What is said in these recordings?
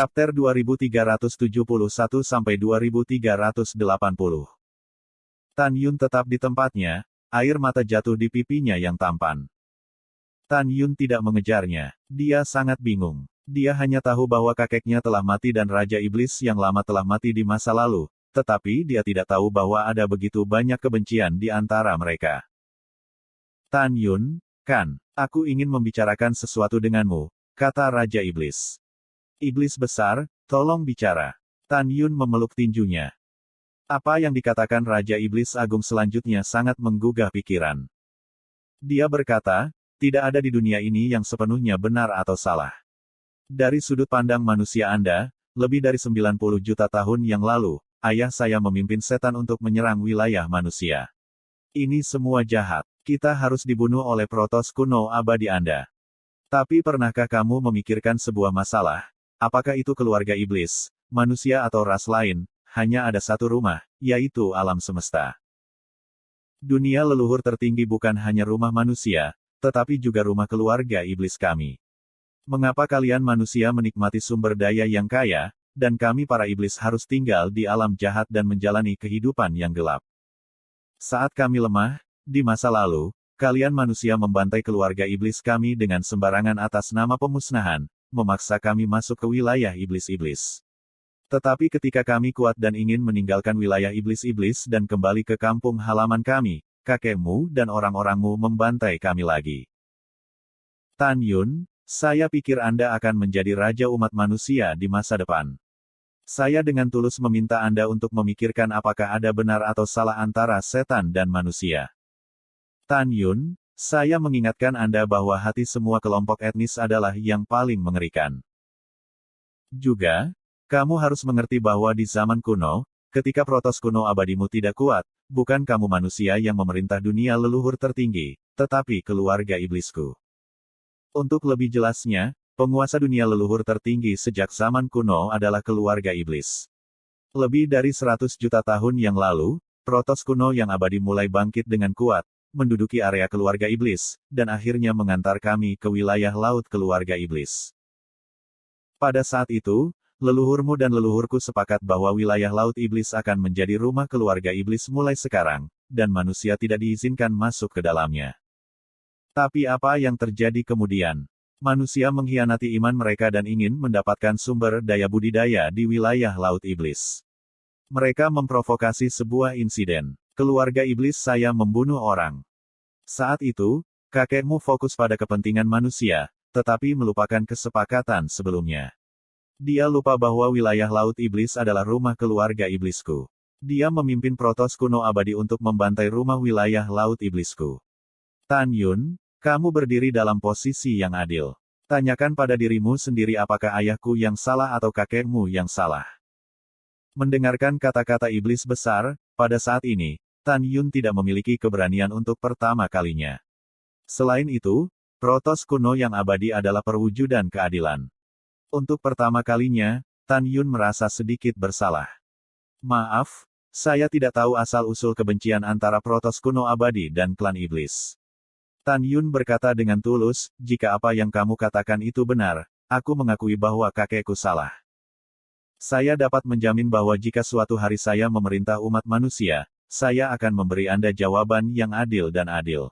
Chapter 2371-2380. Tan Yun tetap di tempatnya, air mata jatuh di pipinya yang tampan. Tan Yun tidak mengejarnya. Dia sangat bingung. Dia hanya tahu bahwa kakeknya telah mati dan Raja Iblis yang lama telah mati di masa lalu, tetapi dia tidak tahu bahwa ada begitu banyak kebencian di antara mereka. Tan Yun, kan, aku ingin membicarakan sesuatu denganmu, kata Raja Iblis. Iblis besar, tolong bicara. Tan Yun memeluk tinjunya. Apa yang dikatakan Raja Iblis Agung selanjutnya sangat menggugah pikiran. Dia berkata, tidak ada di dunia ini yang sepenuhnya benar atau salah. Dari sudut pandang manusia Anda, lebih dari 90 juta tahun yang lalu, ayah saya memimpin setan untuk menyerang wilayah manusia. Ini semua jahat. Kita harus dibunuh oleh Protoss kuno abadi Anda. Tapi pernahkah kamu memikirkan sebuah masalah? Apakah itu keluarga iblis, manusia atau ras lain, hanya ada satu rumah, yaitu alam semesta. Dunia leluhur tertinggi bukan hanya rumah manusia, tetapi juga rumah keluarga iblis kami. Mengapa kalian manusia menikmati sumber daya yang kaya, dan kami para iblis harus tinggal di alam jahat dan menjalani kehidupan yang gelap? Saat kami lemah, di masa lalu, kalian manusia membantai keluarga iblis kami dengan sembarangan atas nama pemusnahan, memaksa kami masuk ke wilayah iblis-iblis. Tetapi ketika kami kuat dan ingin meninggalkan wilayah iblis-iblis dan kembali ke kampung halaman kami, kakekmu dan orang-orangmu membantai kami lagi. Tan Yun, saya pikir Anda akan menjadi raja umat manusia di masa depan. Saya dengan tulus meminta Anda untuk memikirkan apakah ada benar atau salah antara setan dan manusia. Tan Yun, saya mengingatkan Anda bahwa hati semua kelompok etnis adalah yang paling mengerikan. Juga, kamu harus mengerti bahwa di zaman kuno, ketika Protoss kuno abadimu tidak kuat, bukan kamu manusia yang memerintah dunia leluhur tertinggi, tetapi keluarga iblisku. Untuk lebih jelasnya, penguasa dunia leluhur tertinggi sejak zaman kuno adalah keluarga iblis. Lebih dari 100 juta tahun yang lalu, Protoss kuno yang abadi mulai bangkit dengan kuat, menduduki area keluarga iblis, dan akhirnya mengantar kami ke wilayah laut keluarga iblis. Pada saat itu, leluhurmu dan leluhurku sepakat bahwa wilayah laut iblis akan menjadi rumah keluarga iblis mulai sekarang, dan manusia tidak diizinkan masuk ke dalamnya. Tapi apa yang terjadi kemudian? Manusia mengkhianati iman mereka dan ingin mendapatkan sumber daya budidaya di wilayah laut iblis. Mereka memprovokasi sebuah insiden. Keluarga iblis saya membunuh orang. Saat itu, kakekmu fokus pada kepentingan manusia, tetapi melupakan kesepakatan sebelumnya. Dia lupa bahwa wilayah laut iblis adalah rumah keluarga iblisku. Dia memimpin Protoss kuno abadi untuk membantai rumah wilayah laut iblisku. Tan Yun, kamu berdiri dalam posisi yang adil. Tanyakan pada dirimu sendiri apakah ayahku yang salah atau kakekmu yang salah. Mendengarkan kata-kata iblis besar, pada saat ini, Tan Yun tidak memiliki keberanian untuk pertama kalinya. Selain itu, Protoss kuno yang abadi adalah perwujudan keadilan. Untuk pertama kalinya, Tan Yun merasa sedikit bersalah. Maaf, saya tidak tahu asal-usul kebencian antara Protoss kuno abadi dan klan iblis. Tan Yun berkata dengan tulus, jika apa yang kamu katakan itu benar, aku mengakui bahwa kakekku salah. Saya dapat menjamin bahwa jika suatu hari saya memerintah umat manusia, saya akan memberi Anda jawaban yang adil dan adil.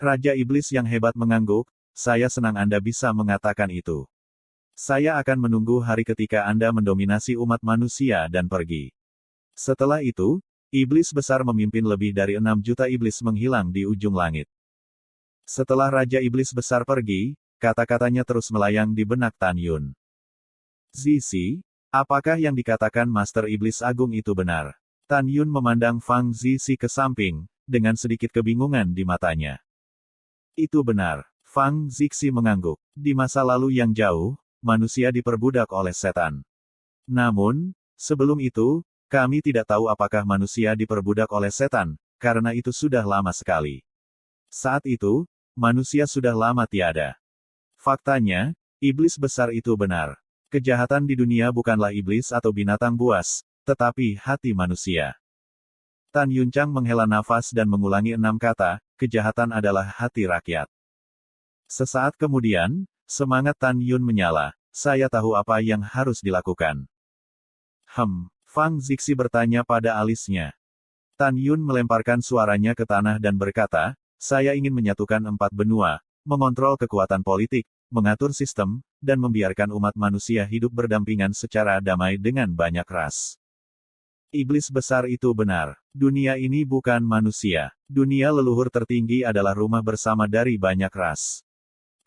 Raja Iblis yang hebat mengangguk, saya senang Anda bisa mengatakan itu. Saya akan menunggu hari ketika Anda mendominasi umat manusia dan pergi. Setelah itu, Iblis besar memimpin lebih dari 6 juta iblis menghilang di ujung langit. Setelah Raja Iblis besar pergi, kata-katanya terus melayang di benak Tan Yun. Zizi, apakah yang dikatakan Master Iblis Agung itu benar? Tan Yun memandang Fang Zizi ke samping, dengan sedikit kebingungan di matanya. Itu benar. Fang Zizi mengangguk. Di masa lalu yang jauh, manusia diperbudak oleh setan. Namun, sebelum itu, kami tidak tahu apakah manusia diperbudak oleh setan, karena itu sudah lama sekali. Saat itu, manusia sudah lama tiada. Faktanya, iblis besar itu benar. Kejahatan di dunia bukanlah iblis atau binatang buas, tetapi hati manusia. Tan Yuncang menghela nafas dan mengulangi 6 kata, kejahatan adalah hati rakyat. Sesaat kemudian, semangat Tan Yun menyala, saya tahu apa yang harus dilakukan. Fang Zixi bertanya pada alisnya. Tan Yun melemparkan suaranya ke tanah dan berkata, saya ingin menyatukan 4 benua, mengontrol kekuatan politik, mengatur sistem, dan membiarkan umat manusia hidup berdampingan secara damai dengan banyak ras. Iblis besar itu benar. Dunia ini bukan manusia. Dunia leluhur tertinggi adalah rumah bersama dari banyak ras.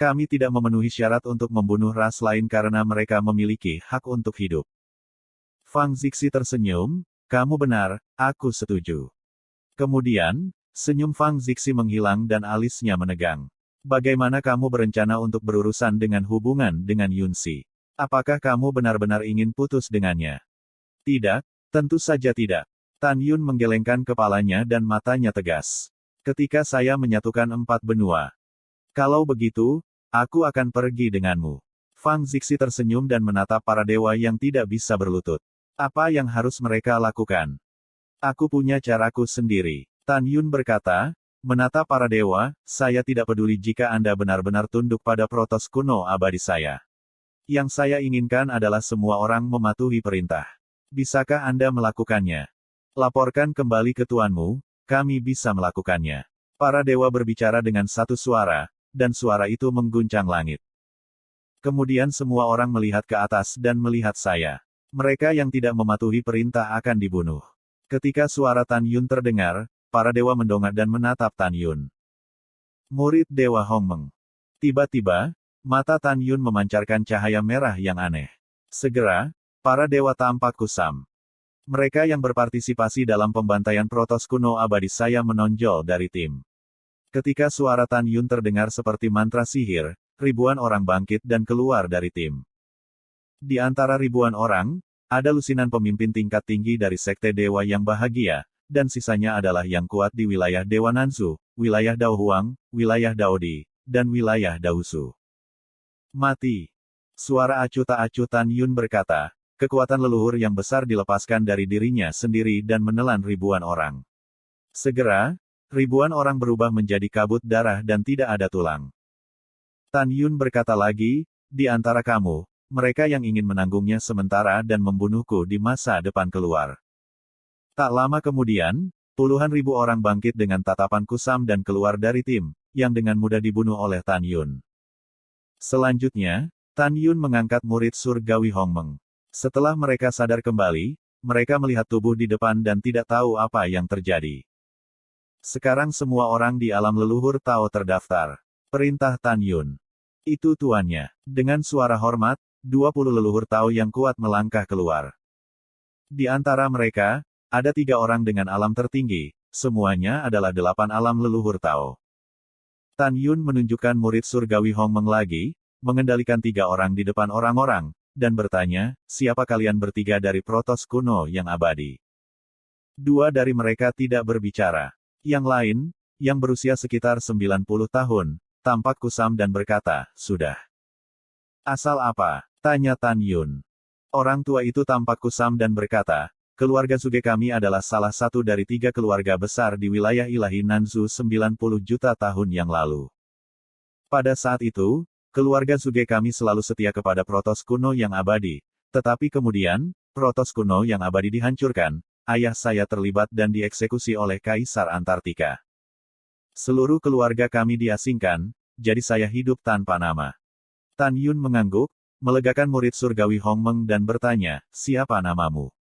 Kami tidak memenuhi syarat untuk membunuh ras lain karena mereka memiliki hak untuk hidup. Fang Zixi tersenyum, kamu benar, aku setuju. Kemudian, senyum Fang Zixi menghilang dan alisnya menegang. Bagaimana kamu berencana untuk berurusan dengan hubungan dengan Yunxi? Apakah kamu benar-benar ingin putus dengannya? Tidak. Tentu saja tidak. Tan Yun menggelengkan kepalanya dan matanya tegas. Ketika saya menyatukan 4 benua. Kalau begitu, aku akan pergi denganmu. Fang Zixi tersenyum dan menatap para dewa yang tidak bisa berlutut. Apa yang harus mereka lakukan? Aku punya caraku sendiri. Tan Yun berkata, menatap para dewa, saya tidak peduli jika Anda benar-benar tunduk pada protos kuno abadi saya. Yang saya inginkan adalah semua orang mematuhi perintah. Bisakah Anda melakukannya? Laporkan kembali ke tuanmu, kami bisa melakukannya. Para dewa berbicara dengan satu suara, dan suara itu mengguncang langit. Kemudian semua orang melihat ke atas dan melihat saya. Mereka yang tidak mematuhi perintah akan dibunuh. Ketika suara Tan Yun terdengar, para dewa mendongak dan menatap Tan Yun. Murid Dewa Hongmeng. Tiba-tiba, mata Tan Yun memancarkan cahaya merah yang aneh. Segera, para dewa tampak kusam. Mereka yang berpartisipasi dalam pembantaian protos kuno abadi saya menonjol dari tim. Ketika suara Tan Yun terdengar seperti mantra sihir, ribuan orang bangkit dan keluar dari tim. Di antara ribuan orang, ada lusinan pemimpin tingkat tinggi dari Sekte Dewa yang bahagia, dan sisanya adalah yang kuat di wilayah Dewa Nanzu, wilayah Dao Huang, wilayah Daodi, dan wilayah Daosu. Mati. Suara acuh tak acuh Tan Yun berkata, kekuatan leluhur yang besar dilepaskan dari dirinya sendiri dan menelan ribuan orang. Segera, ribuan orang berubah menjadi kabut darah dan tidak ada tulang. Tan Yun berkata lagi, di antara kamu, mereka yang ingin menanggungnya sementara dan membunuhku di masa depan keluar. Tak lama kemudian, puluhan ribu orang bangkit dengan tatapan kusam dan keluar dari tim, yang dengan mudah dibunuh oleh Tan Yun. Selanjutnya, Tan Yun mengangkat murid surgawi Hongmeng. Setelah mereka sadar kembali, mereka melihat tubuh di depan dan tidak tahu apa yang terjadi. Sekarang semua orang di alam leluhur Tao terdaftar. Perintah Tan Yun. Itu tuannya. Dengan suara hormat, 20 leluhur Tao yang kuat melangkah keluar. Di antara mereka, ada 3 orang dengan alam tertinggi, semuanya adalah 8 alam leluhur Tao. Tan Yun menunjukkan murid surgawi Hongmeng lagi, mengendalikan 3 orang di depan orang-orang, dan bertanya, siapa kalian bertiga dari protos kuno yang abadi? 2 dari mereka tidak berbicara. Yang lain, yang berusia sekitar 90 tahun, tampak kusam dan berkata, sudah. Asal apa? Tanya Tan Yun. Orang tua itu tampak kusam dan berkata, keluarga Suge kami adalah salah satu dari 3 keluarga besar di wilayah ilahi Nanzu 90 juta tahun yang lalu. Pada saat itu, keluarga Suge kami selalu setia kepada protos kuno yang abadi, tetapi kemudian, protos kuno yang abadi dihancurkan, ayah saya terlibat dan dieksekusi oleh Kaisar Antartika. Seluruh keluarga kami diasingkan, jadi saya hidup tanpa nama. Tan Yun mengangguk, melegakan murid surgawi Hongmeng dan bertanya, siapa namamu?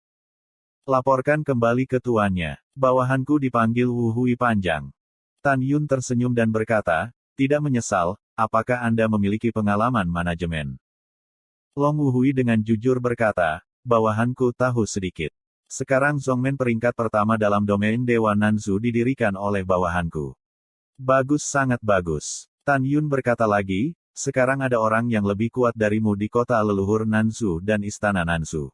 Laporkan kembali ke tuannya. Bawahanku dipanggil Wu Hui Panjang. Tan Yun tersenyum dan berkata, tidak menyesal. Apakah Anda memiliki pengalaman manajemen? Long Wuhui dengan jujur berkata, bawahanku tahu sedikit. Sekarang Zongmen peringkat pertama dalam domain Dewa Nanzu didirikan oleh bawahanku. Bagus, sangat bagus. Tan Yun berkata lagi, sekarang ada orang yang lebih kuat darimu di kota leluhur Nanzu dan istana Nanzu.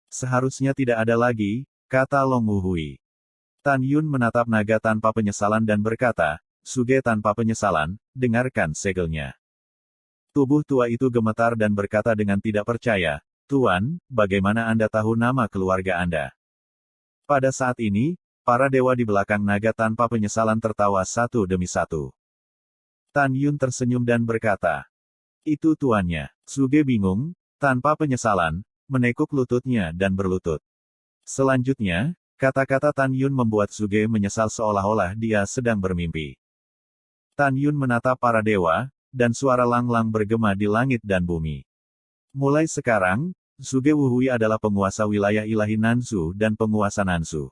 Seharusnya tidak ada lagi, kata Long Wuhui. Tan Yun menatap naga tanpa penyesalan dan berkata, Suge tanpa penyesalan, dengarkan segelnya. Tubuh tua itu gemetar dan berkata dengan tidak percaya, Tuan, bagaimana Anda tahu nama keluarga Anda? Pada saat ini, para dewa di belakang naga tanpa penyesalan tertawa satu demi satu. Tan Yun tersenyum dan berkata, itu tuannya. Suge bingung, tanpa penyesalan, menekuk lututnya dan berlutut. Selanjutnya, kata-kata Tan Yun membuat Suge menyesal seolah-olah dia sedang bermimpi. Tan Yun menatap para dewa, dan suara lang-lang bergema di langit dan bumi. Mulai sekarang, Suge Wuhui adalah penguasa wilayah ilahi Nanzu dan penguasa Nanzu.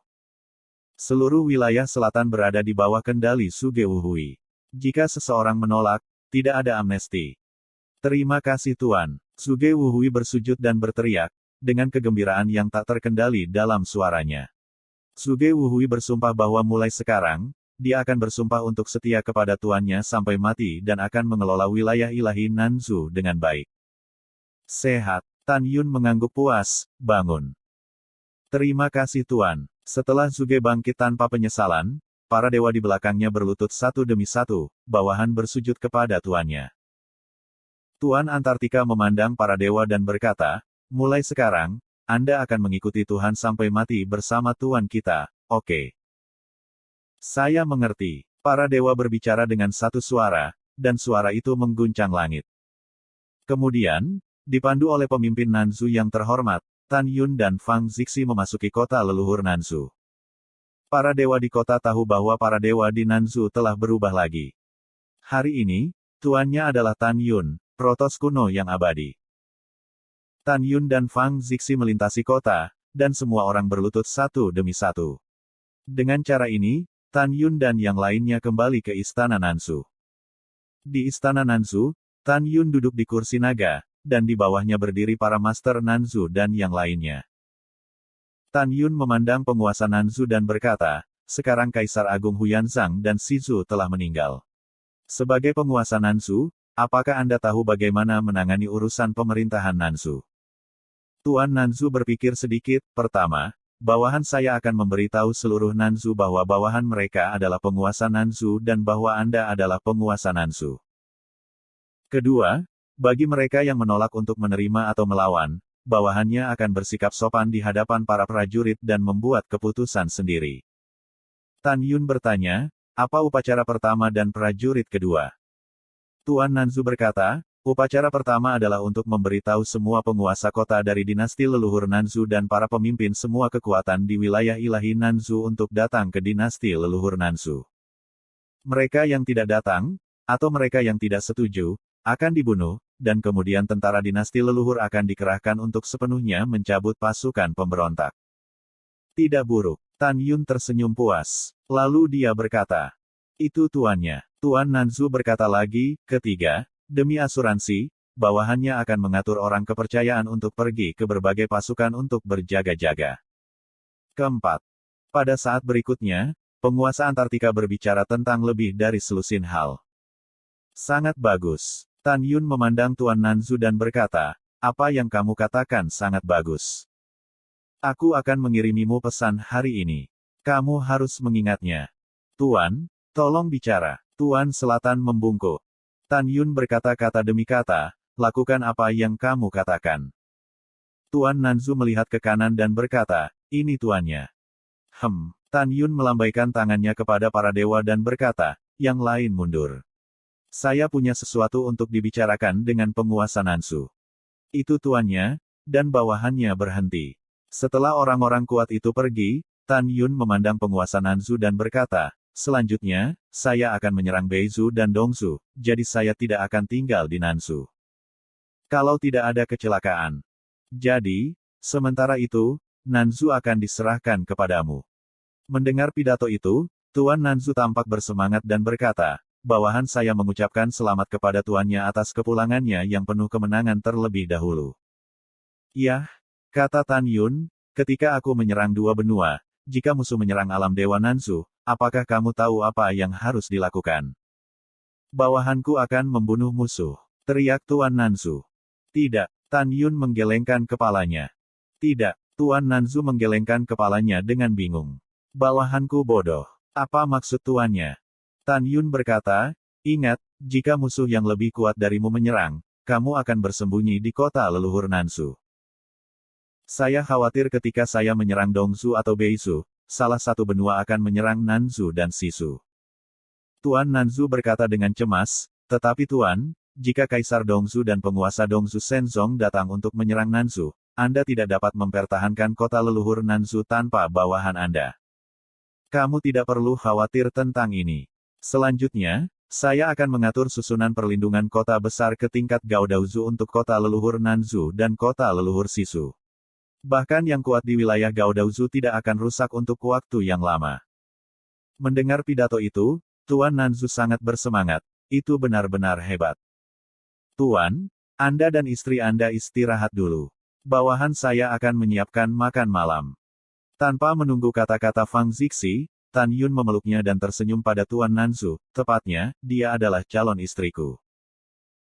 Seluruh wilayah selatan berada di bawah kendali Suge Wuhui. Jika seseorang menolak, tidak ada amnesti. Terima kasih Tuan. Suge Wuhui bersujud dan berteriak, dengan kegembiraan yang tak terkendali dalam suaranya. Suge Wuhui bersumpah bahwa mulai sekarang, dia akan bersumpah untuk setia kepada tuannya sampai mati dan akan mengelola wilayah ilahi Nanzu dengan baik. Sehat. Tan Yun mengangguk puas, bangun. Terima kasih Tuan. Setelah Suge bangkit tanpa penyesalan, para dewa di belakangnya berlutut satu demi satu, bawahan bersujud kepada tuannya. Tuan Antartika memandang para dewa dan berkata, mulai sekarang, Anda akan mengikuti Tuhan sampai mati bersama Tuan kita, oke? Saya mengerti. Para dewa berbicara dengan satu suara, dan suara itu mengguncang langit. Kemudian, dipandu oleh pemimpin Nanzu yang terhormat, Tan Yun dan Fang Zixi memasuki kota leluhur Nanzu. Para dewa di kota tahu bahwa para dewa di Nanzu telah berubah lagi. Hari ini, tuannya adalah Tan Yun, protos kuno yang abadi. Tan Yun dan Fang Zixi melintasi kota, dan semua orang berlutut satu demi satu. Dengan cara ini, Tan Yun dan yang lainnya kembali ke Istana Nanzu. Di Istana Nanzu, Tan Yun duduk di kursi naga, dan di bawahnya berdiri para Master Nanzu dan yang lainnya. Tan Yun memandang penguasa Nanzu dan berkata, sekarang Kaisar Agung Huyanzang dan Shizu telah meninggal. Sebagai penguasa Nanzu, apakah Anda tahu bagaimana menangani urusan pemerintahan Nanzu? Tuan Nanzu berpikir sedikit. Pertama, bawahan saya akan memberitahu seluruh Nanzu bahwa bawahan mereka adalah penguasa Nanzu dan bahwa Anda adalah penguasa Nanzu. Kedua, bagi mereka yang menolak untuk menerima atau melawan, bawahannya akan bersikap sopan di hadapan para prajurit dan membuat keputusan sendiri. Tan Yun bertanya, apa upacara pertama dan prajurit kedua? Tuan Nanzu berkata, upacara pertama adalah untuk memberitahu semua penguasa kota dari dinasti leluhur Nanzu dan para pemimpin semua kekuatan di wilayah ilahi Nanzu untuk datang ke dinasti leluhur Nanzu. Mereka yang tidak datang, atau mereka yang tidak setuju, akan dibunuh, dan kemudian tentara dinasti leluhur akan dikerahkan untuk sepenuhnya mencabut pasukan pemberontak. Tidak buruk. Tan Yun tersenyum puas. Lalu dia berkata, itu tuannya. Tuan Nanzu berkata lagi, ketiga, demi asuransi, bawahannya akan mengatur orang kepercayaan untuk pergi ke berbagai pasukan untuk berjaga-jaga. Keempat. Pada saat berikutnya, penguasa Antartika berbicara tentang lebih dari selusin hal. Sangat bagus. Tan Yun memandang Tuan Nanzu dan berkata, apa yang kamu katakan sangat bagus. Aku akan mengirimimu pesan hari ini. Kamu harus mengingatnya. Tuan, tolong bicara. Tuan Selatan membungkuk. Tan Yun berkata-kata demi kata, lakukan apa yang kamu katakan. Tuan Nanzu melihat ke kanan dan berkata, ini tuannya. Tan Yun melambaikan tangannya kepada para dewa dan berkata, yang lain mundur. Saya punya sesuatu untuk dibicarakan dengan penguasa Nanzu. Itu tuannya, dan bawahannya berhenti. Setelah orang-orang kuat itu pergi, Tan Yun memandang penguasa Nanzu dan berkata, selanjutnya, saya akan menyerang Beizu dan Dongzu, jadi saya tidak akan tinggal di Nanzu. Kalau tidak ada kecelakaan. Jadi, sementara itu, Nanzu akan diserahkan kepadamu. Mendengar pidato itu, Tuan Nanzu tampak bersemangat dan berkata, bawahan saya mengucapkan selamat kepada tuannya atas kepulangannya yang penuh kemenangan terlebih dahulu. Yah, kata Tan Yun, ketika aku menyerang dua benua, jika musuh menyerang alam dewa Nanzu, apakah kamu tahu apa yang harus dilakukan? Bawahanku akan membunuh musuh, teriak Tuan Nanzu. Tidak, Tan Yun menggelengkan kepalanya. Tidak, Tuan Nanzu menggelengkan kepalanya dengan bingung. Bawahanku bodoh. Apa maksud tuannya? Tan Yun berkata, ingat, jika musuh yang lebih kuat darimu menyerang, kamu akan bersembunyi di kota leluhur Nanzu. Saya khawatir ketika saya menyerang Dongzu atau Beizu, salah satu benua akan menyerang Nanzu dan Shizu. Tuan Nanzu berkata dengan cemas, tetapi Tuan, jika Kaisar Dongzu dan penguasa Dongzu Shenzong datang untuk menyerang Nanzhou, Anda tidak dapat mempertahankan kota leluhur Nanzhou tanpa bawahan Anda. Kamu tidak perlu khawatir tentang ini. Selanjutnya, saya akan mengatur susunan perlindungan kota besar ke tingkat Gaodaozu untuk kota leluhur Nanzhou dan kota leluhur Sisu. Bahkan yang kuat di wilayah Gaodaozu tidak akan rusak untuk waktu yang lama. Mendengar pidato itu, Tuan Nanzhou sangat bersemangat. Itu benar-benar hebat. Tuan, Anda dan istri Anda istirahat dulu. Bawahan saya akan menyiapkan makan malam. Tanpa menunggu kata-kata Fang Zixi, Tan Yun memeluknya dan tersenyum pada Tuan Nanzhou, tepatnya, dia adalah calon istriku.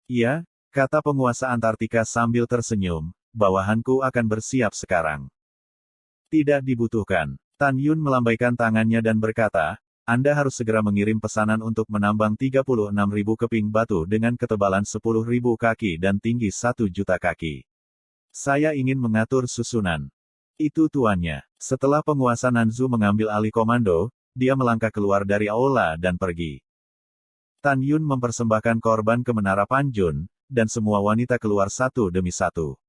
Iya, kata penguasa Antartika sambil tersenyum, bawahanku akan bersiap sekarang. Tidak dibutuhkan. Tan Yun melambaikan tangannya dan berkata, Anda harus segera mengirim pesanan untuk menambang 36.000 keping batu dengan ketebalan 10.000 kaki dan tinggi 1 juta kaki. Saya ingin mengatur susunan. Itu tuannya. Setelah penguasa Nanzhou mengambil alih komando, dia melangkah keluar dari aula dan pergi. Tan Yun mempersembahkan korban ke Menara Panjun, dan semua wanita keluar satu demi satu.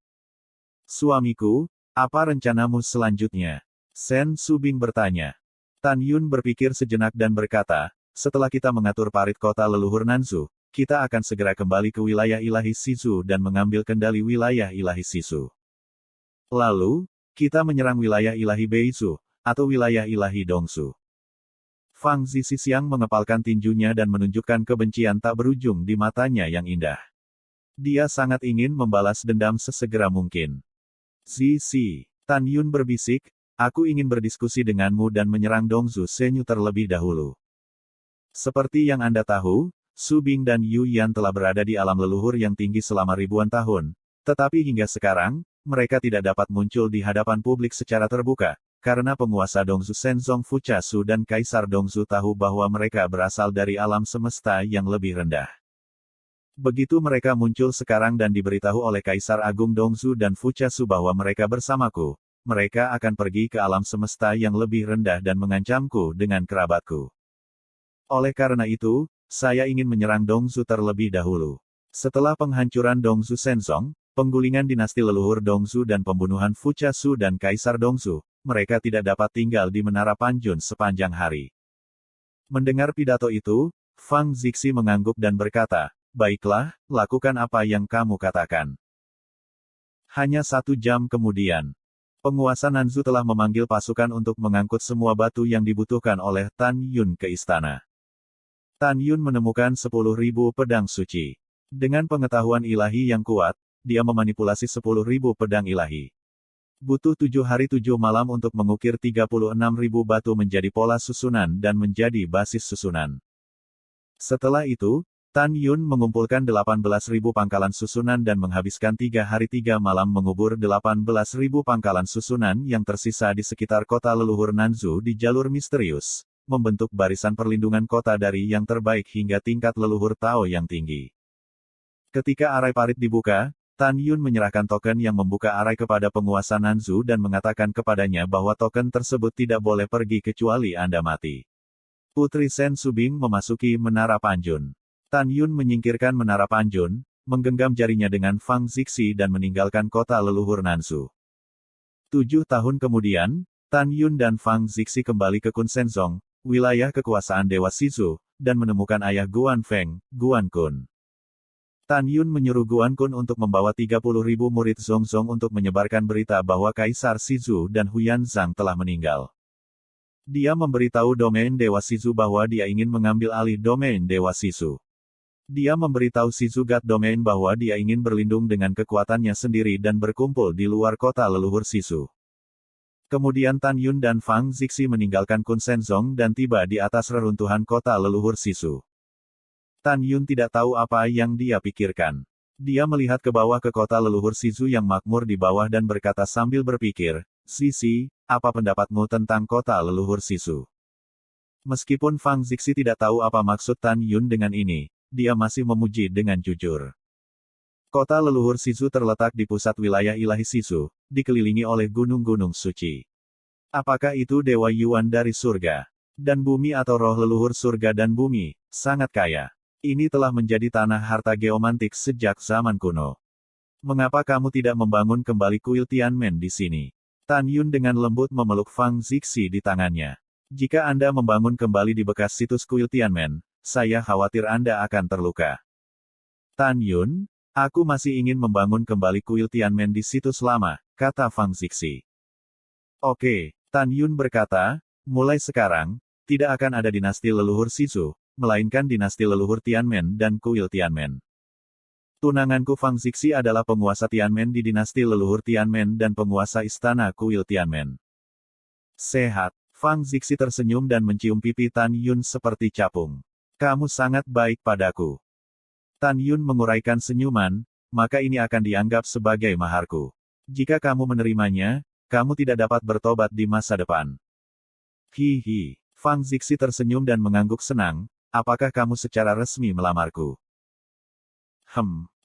Suamiku, apa rencanamu selanjutnya? Sen Subing bertanya. Tan Yun berpikir sejenak dan berkata, setelah kita mengatur parit kota leluhur Nanzhou, kita akan segera kembali ke wilayah ilahi Sisu dan mengambil kendali wilayah ilahi Sisu. Lalu, kita menyerang wilayah ilahi Beizu, atau wilayah ilahi Dongsu. Fang Zixi mengepalkan tinjunya dan menunjukkan kebencian tak berujung di matanya yang indah. Dia sangat ingin membalas dendam sesegera mungkin. Zixi, Tan Yun berbisik, aku ingin berdiskusi denganmu dan menyerang Dongzu Senyu terlebih dahulu. Seperti yang Anda tahu, Su Bing dan Yu Yan telah berada di alam leluhur yang tinggi selama ribuan tahun, tetapi hingga sekarang, mereka tidak dapat muncul di hadapan publik secara terbuka, karena penguasa Dongzu Shenzong Fuchasu dan Kaisar Dongzu tahu bahwa mereka berasal dari alam semesta yang lebih rendah. Begitu mereka muncul sekarang dan diberitahu oleh Kaisar Agung Dongzu dan Fuchasu bahwa mereka bersamaku, mereka akan pergi ke alam semesta yang lebih rendah dan mengancamku dengan kerabatku. Oleh karena itu, saya ingin menyerang Dongzu terlebih dahulu. Setelah penghancuran Dongzu Shenzong, penggulingan dinasti leluhur Dongzu dan pembunuhan Fuchasu dan Kaisar Dongzu, mereka tidak dapat tinggal di Menara Panjun sepanjang hari. Mendengar pidato itu, Fang Zixi mengangguk dan berkata, baiklah, lakukan apa yang kamu katakan. Hanya 1 jam kemudian, penguasa Nanzhou telah memanggil pasukan untuk mengangkut semua batu yang dibutuhkan oleh Tan Yun ke istana. Tan Yun menemukan 10.000 pedang suci. Dengan pengetahuan ilahi yang kuat, dia memanipulasi 10.000 pedang ilahi. Butuh 7 hari 7 malam untuk mengukir 36.000 batu menjadi pola susunan dan menjadi basis susunan. Setelah itu, Tan Yun mengumpulkan 18.000 pangkalan susunan dan menghabiskan 3 hari 3 malam mengubur 18.000 pangkalan susunan yang tersisa di sekitar kota leluhur Nanzhou di jalur misterius, membentuk barisan perlindungan kota dari yang terbaik hingga tingkat leluhur Tao yang tinggi. Ketika arai parit dibuka, Tan Yun menyerahkan token yang membuka arai kepada penguasa Nanzhou dan mengatakan kepadanya bahwa token tersebut tidak boleh pergi kecuali Anda mati. Putri Sen Subing memasuki Menara Panjun. Tan Yun menyingkirkan Menara Panjun, menggenggam jarinya dengan Fang Zixi dan meninggalkan kota leluhur Nanzhou. 7 tahun kemudian, Tan Yun dan Fang Zixi kembali ke Kun Shenzong, wilayah kekuasaan Dewa Sisu, dan menemukan ayah Guan Feng, Guan Kun. Tan Yun menyuruh Guan Kun untuk membawa 30.000 murid Zongzong untuk menyebarkan berita bahwa Kaisar Sizu dan Huyan Zhang telah meninggal. Dia memberitahu domain Dewa Sizu bahwa dia ingin mengambil alih domain Dewa Sisu. Dia memberitahu Sizu God Domain bahwa dia ingin berlindung dengan kekuatannya sendiri dan berkumpul di luar kota leluhur Sisu. Kemudian Tan Yun dan Fang Zixi meninggalkan Kun Shenzong dan tiba di atas reruntuhan kota leluhur Sisu. Tan Yun tidak tahu apa yang dia pikirkan. Dia melihat ke bawah ke kota leluhur Sisu yang makmur di bawah dan berkata sambil berpikir, Zixi, apa pendapatmu tentang kota leluhur Sisu? Meskipun Fang Zixi tidak tahu apa maksud Tan Yun dengan ini, dia masih memuji dengan jujur. Kota leluhur Sisu terletak di pusat wilayah ilahi Sisu, dikelilingi oleh gunung-gunung suci. Apakah itu Dewa Yuan dari surga dan bumi atau roh leluhur surga dan bumi, sangat kaya. Ini telah menjadi tanah harta geomantik sejak zaman kuno. Mengapa kamu tidak membangun kembali kuil Tianmen di sini? Tan Yun dengan lembut memeluk Fang Zixi di tangannya. Jika Anda membangun kembali di bekas situs kuil Tianmen, saya khawatir Anda akan terluka. Tan Yun, aku masih ingin membangun kembali kuil Tianmen di situs lama, kata Fang Zixi. Oke, Tan Yun berkata, mulai sekarang, tidak akan ada dinasti leluhur Sisu, melainkan dinasti leluhur Tianmen dan kuil Tianmen. Tunanganku Fang Zixi adalah penguasa Tianmen di dinasti leluhur Tianmen dan penguasa istana kuil Tianmen. Sehat. Fang Zixi tersenyum dan mencium pipi Tan Yun seperti capung. Kamu sangat baik padaku. Tan Yun menguraikan senyuman, maka ini akan dianggap sebagai maharku. Jika kamu menerimanya, kamu tidak dapat bertobat di masa depan. Hihi. Fang Zixi tersenyum dan mengangguk senang, apakah kamu secara resmi melamarku?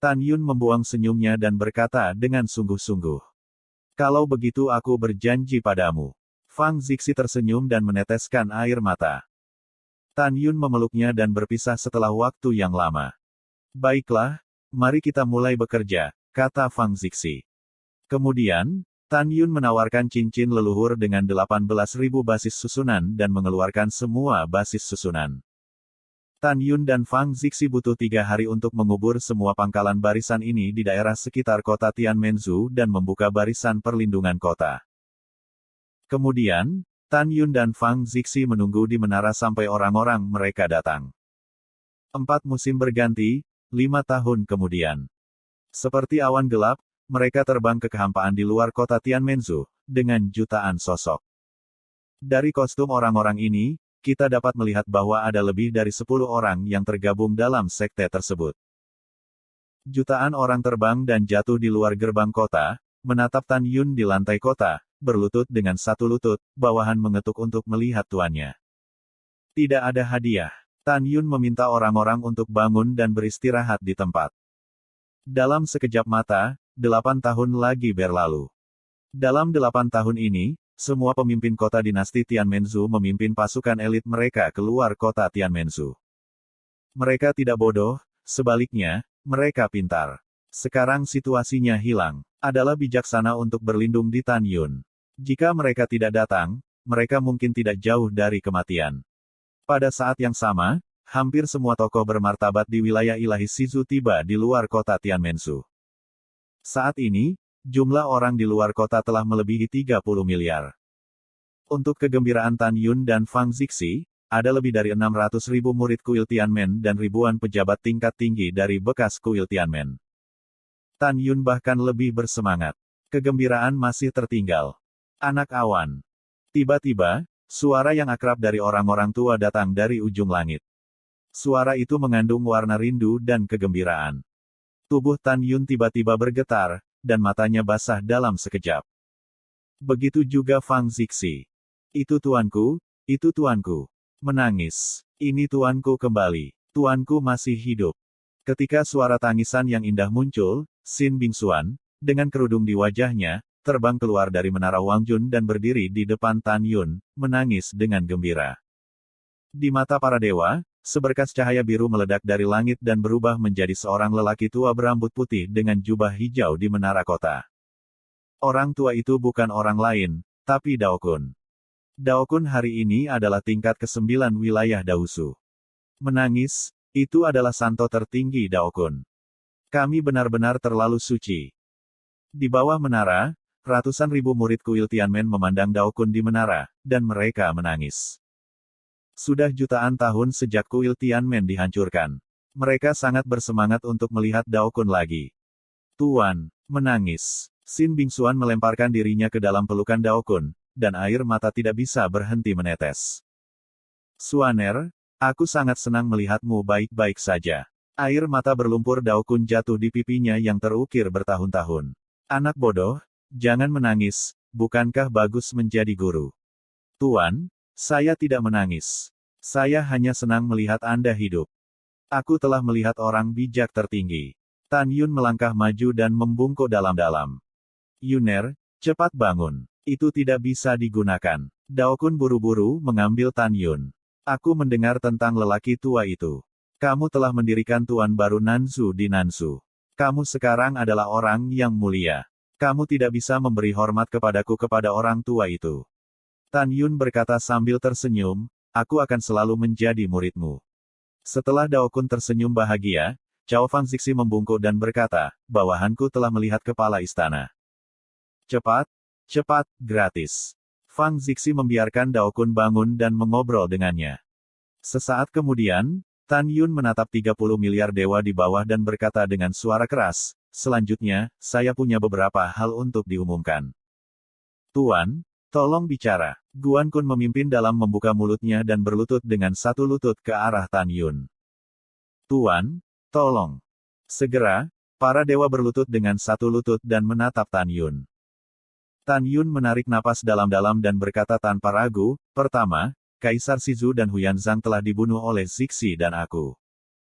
Tan Yun membuang senyumnya dan berkata dengan sungguh-sungguh. Kalau begitu aku berjanji padamu. Fang Zixi tersenyum dan meneteskan air mata. Tan Yun memeluknya dan berpisah setelah waktu yang lama. Baiklah, mari kita mulai bekerja, kata Fang Zixi. Kemudian, Tan Yun menawarkan cincin leluhur dengan 18.000 basis susunan dan mengeluarkan semua basis susunan. Tan Yun dan Fang Zixi butuh 3 hari untuk mengubur semua pangkalan barisan ini di daerah sekitar kota Tianmenzu dan membuka barisan perlindungan kota. Kemudian, Tan Yun dan Fang Zixi menunggu di menara sampai orang-orang mereka datang. 4 musim berganti, 5 tahun kemudian. Seperti awan gelap, mereka terbang ke kehampaan di luar kota Tianmenzu, dengan jutaan sosok. Dari kostum orang-orang ini, kita dapat melihat bahwa ada lebih dari 10 orang yang tergabung dalam sekte tersebut. Jutaan orang terbang dan jatuh di luar gerbang kota, menatap Tan Yun di lantai kota, berlutut dengan satu lutut, bawahan mengetuk untuk melihat tuannya. Tidak ada hadiah. Tan Yun meminta orang-orang untuk bangun dan beristirahat di tempat. Dalam sekejap mata, 8 tahun lagi berlalu. Dalam 8 tahun ini, semua pemimpin kota dinasti Tianmenzu memimpin pasukan elit mereka keluar kota Tianmenzu. Mereka tidak bodoh, sebaliknya, mereka pintar. Sekarang situasinya hilang. Adalah bijaksana untuk berlindung di Tan Yun. Jika mereka tidak datang, mereka mungkin tidak jauh dari kematian. Pada saat yang sama, hampir semua tokoh bermartabat di wilayah ilahi Sizu tiba di luar kota Tianmenzu. Saat ini, jumlah orang di luar kota telah melebihi 30 miliar. Untuk kegembiraan Tan Yun dan Fang Zixi, ada lebih dari 600.000 murid kuil Tianmen dan ribuan pejabat tingkat tinggi dari bekas kuil Tianmen. Tan Yun bahkan lebih bersemangat. Kegembiraan masih tertinggal. Anak awan. Tiba-tiba, suara yang akrab dari orang-orang tua datang dari ujung langit. Suara itu mengandung warna rindu dan kegembiraan. Tubuh Tan Yun tiba-tiba bergetar, dan matanya basah dalam sekejap. Begitu juga Fang Zixi. Itu tuanku, itu tuanku. Menangis. Ini tuanku kembali. Tuanku masih hidup. Ketika suara tangisan yang indah muncul, Xin Bingxuan, dengan kerudung di wajahnya, terbang keluar dari menara Wangjun dan berdiri di depan Tan Yun, menangis dengan gembira. Di mata para dewa, seberkas cahaya biru meledak dari langit dan berubah menjadi seorang lelaki tua berambut putih dengan jubah hijau di menara kota. Orang tua itu bukan orang lain, tapi Dao Kun. Dao Kun hari ini adalah tingkat ke-9 wilayah Daosu. Menangis, itu adalah santo tertinggi Dao Kun. Kami benar-benar terlalu suci. Di bawah menara, ratusan ribu murid kuil Tianmen memandang Dao Kun di menara, dan mereka menangis. Sudah jutaan tahun sejak kuil Tianmen dihancurkan. Mereka sangat bersemangat untuk melihat Dao Kun lagi. Tuan, menangis. Xin Bingxuan melemparkan dirinya ke dalam pelukan Dao Kun, dan air mata tidak bisa berhenti menetes. Suaner, aku sangat senang melihatmu baik-baik saja. Air mata berlumpur Dao Kun jatuh di pipinya yang terukir bertahun-tahun. Anak bodoh, jangan menangis, bukankah bagus menjadi guru? Tuan, saya tidak menangis. Saya hanya senang melihat Anda hidup. Aku telah melihat orang bijak tertinggi. Tan Yun melangkah maju dan membungkuk dalam-dalam. Yuner, cepat bangun. Itu tidak bisa digunakan. Dao Kun buru-buru mengambil Tan Yun. Aku mendengar tentang lelaki tua itu. Kamu telah mendirikan Tuan baru Nanzu di Nanzu. Kamu sekarang adalah orang yang mulia. Kamu tidak bisa memberi hormat kepadaku kepada orang tua itu. Tan Yun berkata sambil tersenyum, aku akan selalu menjadi muridmu. Setelah Dao Kun tersenyum bahagia, Cao Fang Zixi membungkuk dan berkata, bawahanku telah melihat kepala istana. Cepat, cepat, gratis. Fang Zixi membiarkan Dao Kun bangun dan mengobrol dengannya. Sesaat kemudian, Tan Yun menatap 30 miliar dewa di bawah dan berkata dengan suara keras, selanjutnya, saya punya beberapa hal untuk diumumkan. Tuan, tolong bicara. Guan Kun memimpin dalam membuka mulutnya dan berlutut dengan satu lutut ke arah Tan Yun. Tuan, tolong. Segera, para dewa berlutut dengan satu lutut dan menatap Tan Yun. Tan Yun menarik napas dalam-dalam dan berkata tanpa ragu, pertama, Kaisar Shizu dan Huyan Zhang telah dibunuh oleh Zixi dan aku.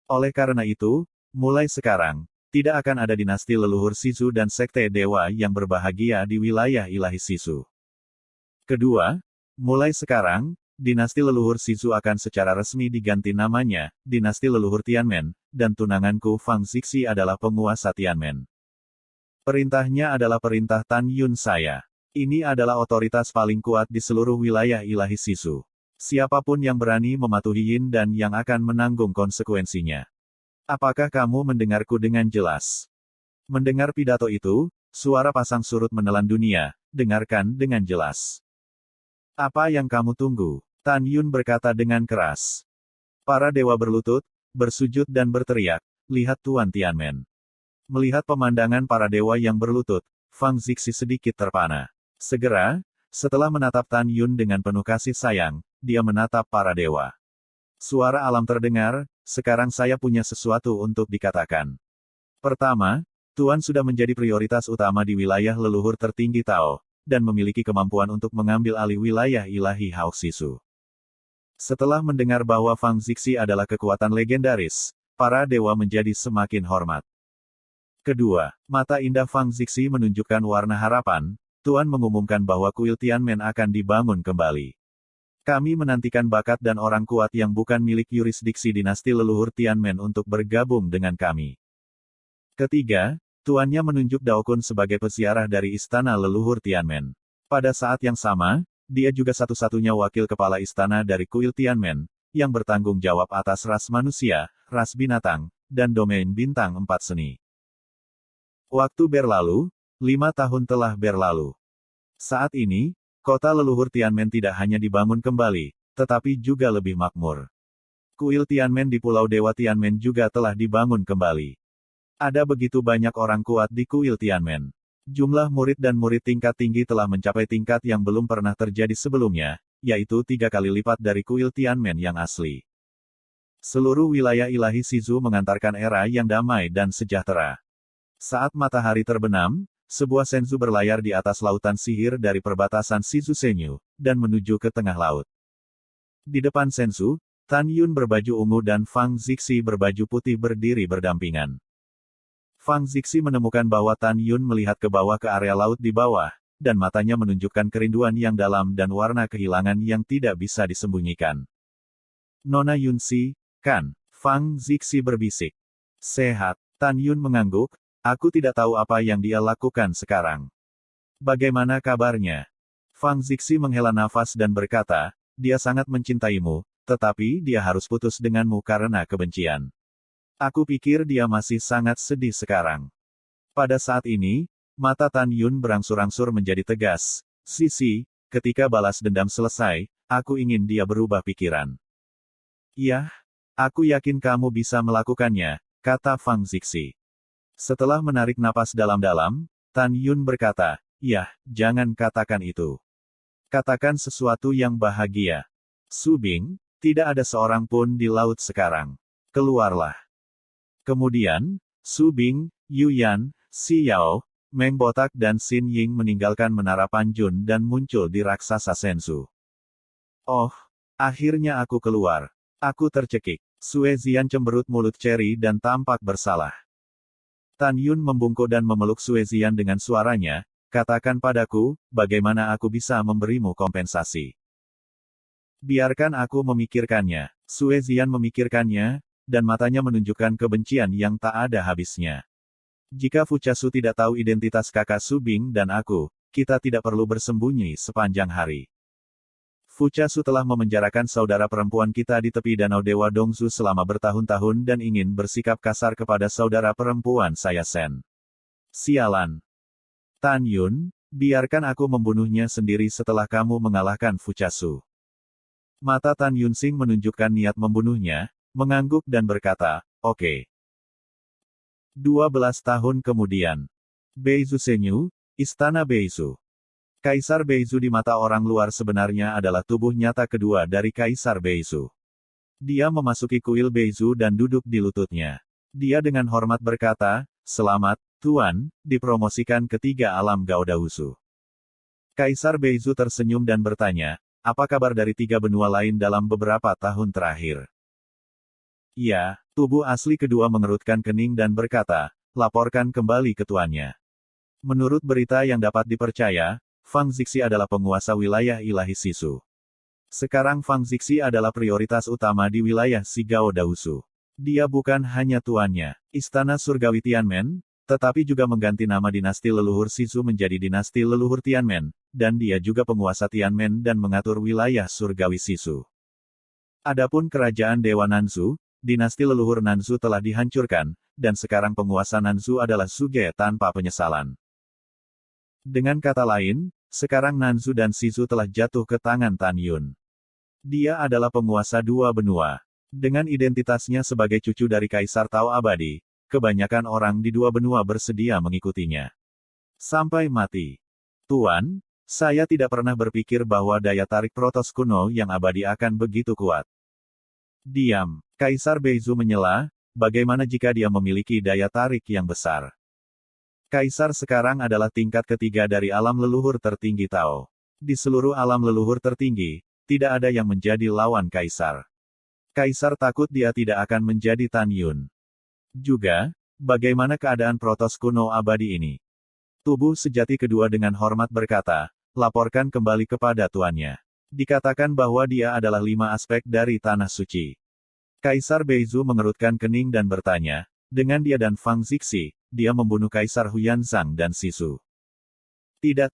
Oleh karena itu, mulai sekarang, tidak akan ada dinasti leluhur Shizu dan sekte dewa yang berbahagia di wilayah ilahi Shizu. Kedua, mulai sekarang, dinasti leluhur Shizu akan secara resmi diganti namanya, dinasti leluhur Tianmen, dan tunanganku Fang Zixi adalah penguasa Tianmen. Perintahnya adalah perintah Tan Yun saya. Ini adalah otoritas paling kuat di seluruh wilayah ilahi Shizu. Siapapun yang berani mematuhi Yin dan yang akan menanggung konsekuensinya. Apakah kamu mendengarku dengan jelas? Mendengar pidato itu, suara pasang surut menelan dunia, dengarkan dengan jelas. Apa yang kamu tunggu? Tan Yun berkata dengan keras. Para dewa berlutut, bersujud dan berteriak, lihat Tuan Tianmen. Melihat pemandangan para dewa yang berlutut, Fang Zixi sedikit terpana. Segera, setelah menatap Tan Yun dengan penuh kasih sayang, dia menatap para dewa. Suara alam terdengar, sekarang saya punya sesuatu untuk dikatakan. Pertama, Tuan sudah menjadi prioritas utama di wilayah leluhur tertinggi Tao, dan memiliki kemampuan untuk mengambil alih wilayah ilahi Hao Shizu. Setelah mendengar bahwa Fang Zixi adalah kekuatan legendaris, para dewa menjadi semakin hormat. Kedua, mata indah Fang Zixi menunjukkan warna harapan, Tuan mengumumkan bahwa kuil Tianmen akan dibangun kembali. Kami menantikan bakat dan orang kuat yang bukan milik yurisdiksi dinasti leluhur Tianmen untuk bergabung dengan kami. Ketiga, tuannya menunjuk Dao Kun sebagai peziarah dari istana leluhur Tianmen. Pada saat yang sama, dia juga satu-satunya wakil kepala istana dari kuil Tianmen, yang bertanggung jawab atas ras manusia, ras binatang, dan domain bintang 4 seni. Waktu berlalu, 5 tahun telah berlalu. Saat ini, kota leluhur Tianmen tidak hanya dibangun kembali, tetapi juga lebih makmur. Kuil Tianmen di Pulau Dewa Tianmen juga telah dibangun kembali. Ada begitu banyak orang kuat di kuil Tianmen. Jumlah murid dan murid tingkat tinggi telah mencapai tingkat yang belum pernah terjadi sebelumnya, yaitu 3 kali lipat dari kuil Tianmen yang asli. Seluruh wilayah ilahi Shizu mengantarkan era yang damai dan sejahtera. Saat matahari terbenam, sebuah senzu berlayar di atas lautan sihir dari perbatasan Shizu Senyu, dan menuju ke tengah laut. Di depan senzu, Tan Yun berbaju ungu dan Fang Zixi berbaju putih berdiri berdampingan. Fang Zixi menemukan bahwa Tan Yun melihat ke bawah ke area laut di bawah, dan matanya menunjukkan kerinduan yang dalam dan warna kehilangan yang tidak bisa disembunyikan. Nona Yunxi, kan? Fang Zixi berbisik. Sehat. Tan Yun mengangguk, aku tidak tahu apa yang dia lakukan sekarang. Bagaimana kabarnya? Fang Zixi menghela nafas dan berkata, dia sangat mencintaimu, tetapi dia harus putus denganmu karena kebencian. Aku pikir dia masih sangat sedih sekarang. Pada saat ini, mata Tan Yun berangsur-angsur menjadi tegas. Sisi, ketika balas dendam selesai, aku ingin dia berubah pikiran. Iya, aku yakin kamu bisa melakukannya, kata Fang Zixi. Setelah menarik napas dalam-dalam, Tan Yun berkata, "Yah, jangan katakan itu. Katakan sesuatu yang bahagia. Su Bing, tidak ada seorang pun di laut sekarang. Keluarlah." Kemudian, Su Bing, Yu Yan, Xi Yao, Meng Botak dan Xin Ying meninggalkan Menara Panjun dan muncul di raksasa senzu. Oh, akhirnya aku keluar. Aku tercekik. Sue Zian cemberut mulut Cherry dan tampak bersalah. Tan Yun membungkuk dan memeluk Sue Zian dengan suaranya, katakan padaku, bagaimana aku bisa memberimu kompensasi. Biarkan aku memikirkannya. Sue Zian memikirkannya, dan matanya menunjukkan kebencian yang tak ada habisnya. Jika Fuchasu tidak tahu identitas kakak Subing dan aku, kita tidak perlu bersembunyi sepanjang hari. Fuchasu telah memenjarakan saudara perempuan kita di tepi danau Dewa Dongzu selama bertahun-tahun dan ingin bersikap kasar kepada saudara perempuan saya Sen. Sialan. Tan Yun, biarkan aku membunuhnya sendiri setelah kamu mengalahkan Fuchasu. Mata Tan Yunsing menunjukkan niat membunuhnya, mengangguk dan berkata, oke. 12 tahun kemudian. Beizu Senyu, Istana Beizu. Kaisar Beizu di mata orang luar sebenarnya adalah tubuh nyata kedua dari Kaisar Beizu. Dia memasuki kuil Beizu dan duduk di lututnya. Dia dengan hormat berkata, selamat, Tuan, dipromosikan ke 3 alam Gaodahusu. Kaisar Beizu tersenyum dan bertanya, apa kabar dari 3 benua lain dalam beberapa tahun terakhir? Ya, tubuh asli kedua mengerutkan kening dan berkata, laporkan kembali ke tuannya. Menurut berita yang dapat dipercaya, Fang Zixi adalah penguasa wilayah ilahi Sisu. Sekarang Fang Zixi adalah prioritas utama di wilayah Sigao Dahusu. Dia bukan hanya tuannya, Istana Surgawi Tianmen, tetapi juga mengganti nama dinasti leluhur Sisu menjadi dinasti leluhur Tianmen, dan dia juga penguasa Tianmen dan mengatur wilayah Surgawi Sisu. Adapun kerajaan Dewa Nanzu, dinasti leluhur Nanzu telah dihancurkan, dan sekarang penguasa Nanzu adalah Suge tanpa penyesalan. Dengan kata lain, sekarang Nanzu dan Sisu telah jatuh ke tangan Tan Yun. Dia adalah penguasa 2 benua. Dengan identitasnya sebagai cucu dari Kaisar Tao Abadi, kebanyakan orang di 2 benua bersedia mengikutinya. Sampai mati. Tuan, saya tidak pernah berpikir bahwa daya tarik Protos kuno yang abadi akan begitu kuat. Diam. Kaisar Beizu menyela, bagaimana jika dia memiliki daya tarik yang besar? Kaisar sekarang adalah tingkat ketiga dari alam leluhur tertinggi Tao. Di seluruh alam leluhur tertinggi, tidak ada yang menjadi lawan Kaisar. Kaisar takut dia tidak akan menjadi Tan Yun. Juga, bagaimana keadaan Protos kuno abadi ini? Tubuh sejati kedua dengan hormat berkata, laporkan kembali kepada tuannya. Dikatakan bahwa dia adalah 5 aspek dari Tanah Suci. Kaisar Beizu mengerutkan kening dan bertanya, dengan dia dan Fang Zixi, dia membunuh Kaisar Huyanzang dan Sisu. Tidak.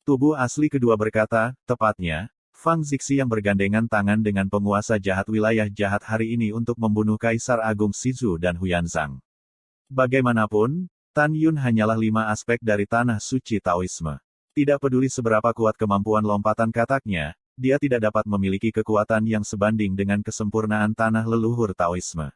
Tubuh asli kedua berkata, tepatnya, Fang Zixi yang bergandengan tangan dengan penguasa jahat wilayah jahat hari ini untuk membunuh Kaisar Agung Sisu dan Huyanzang. Bagaimanapun, Tan Yun hanyalah 5 aspek dari Tanah Suci Taoisme. Tidak peduli seberapa kuat kemampuan lompatan kataknya, dia tidak dapat memiliki kekuatan yang sebanding dengan kesempurnaan Tanah Leluhur Taoisme.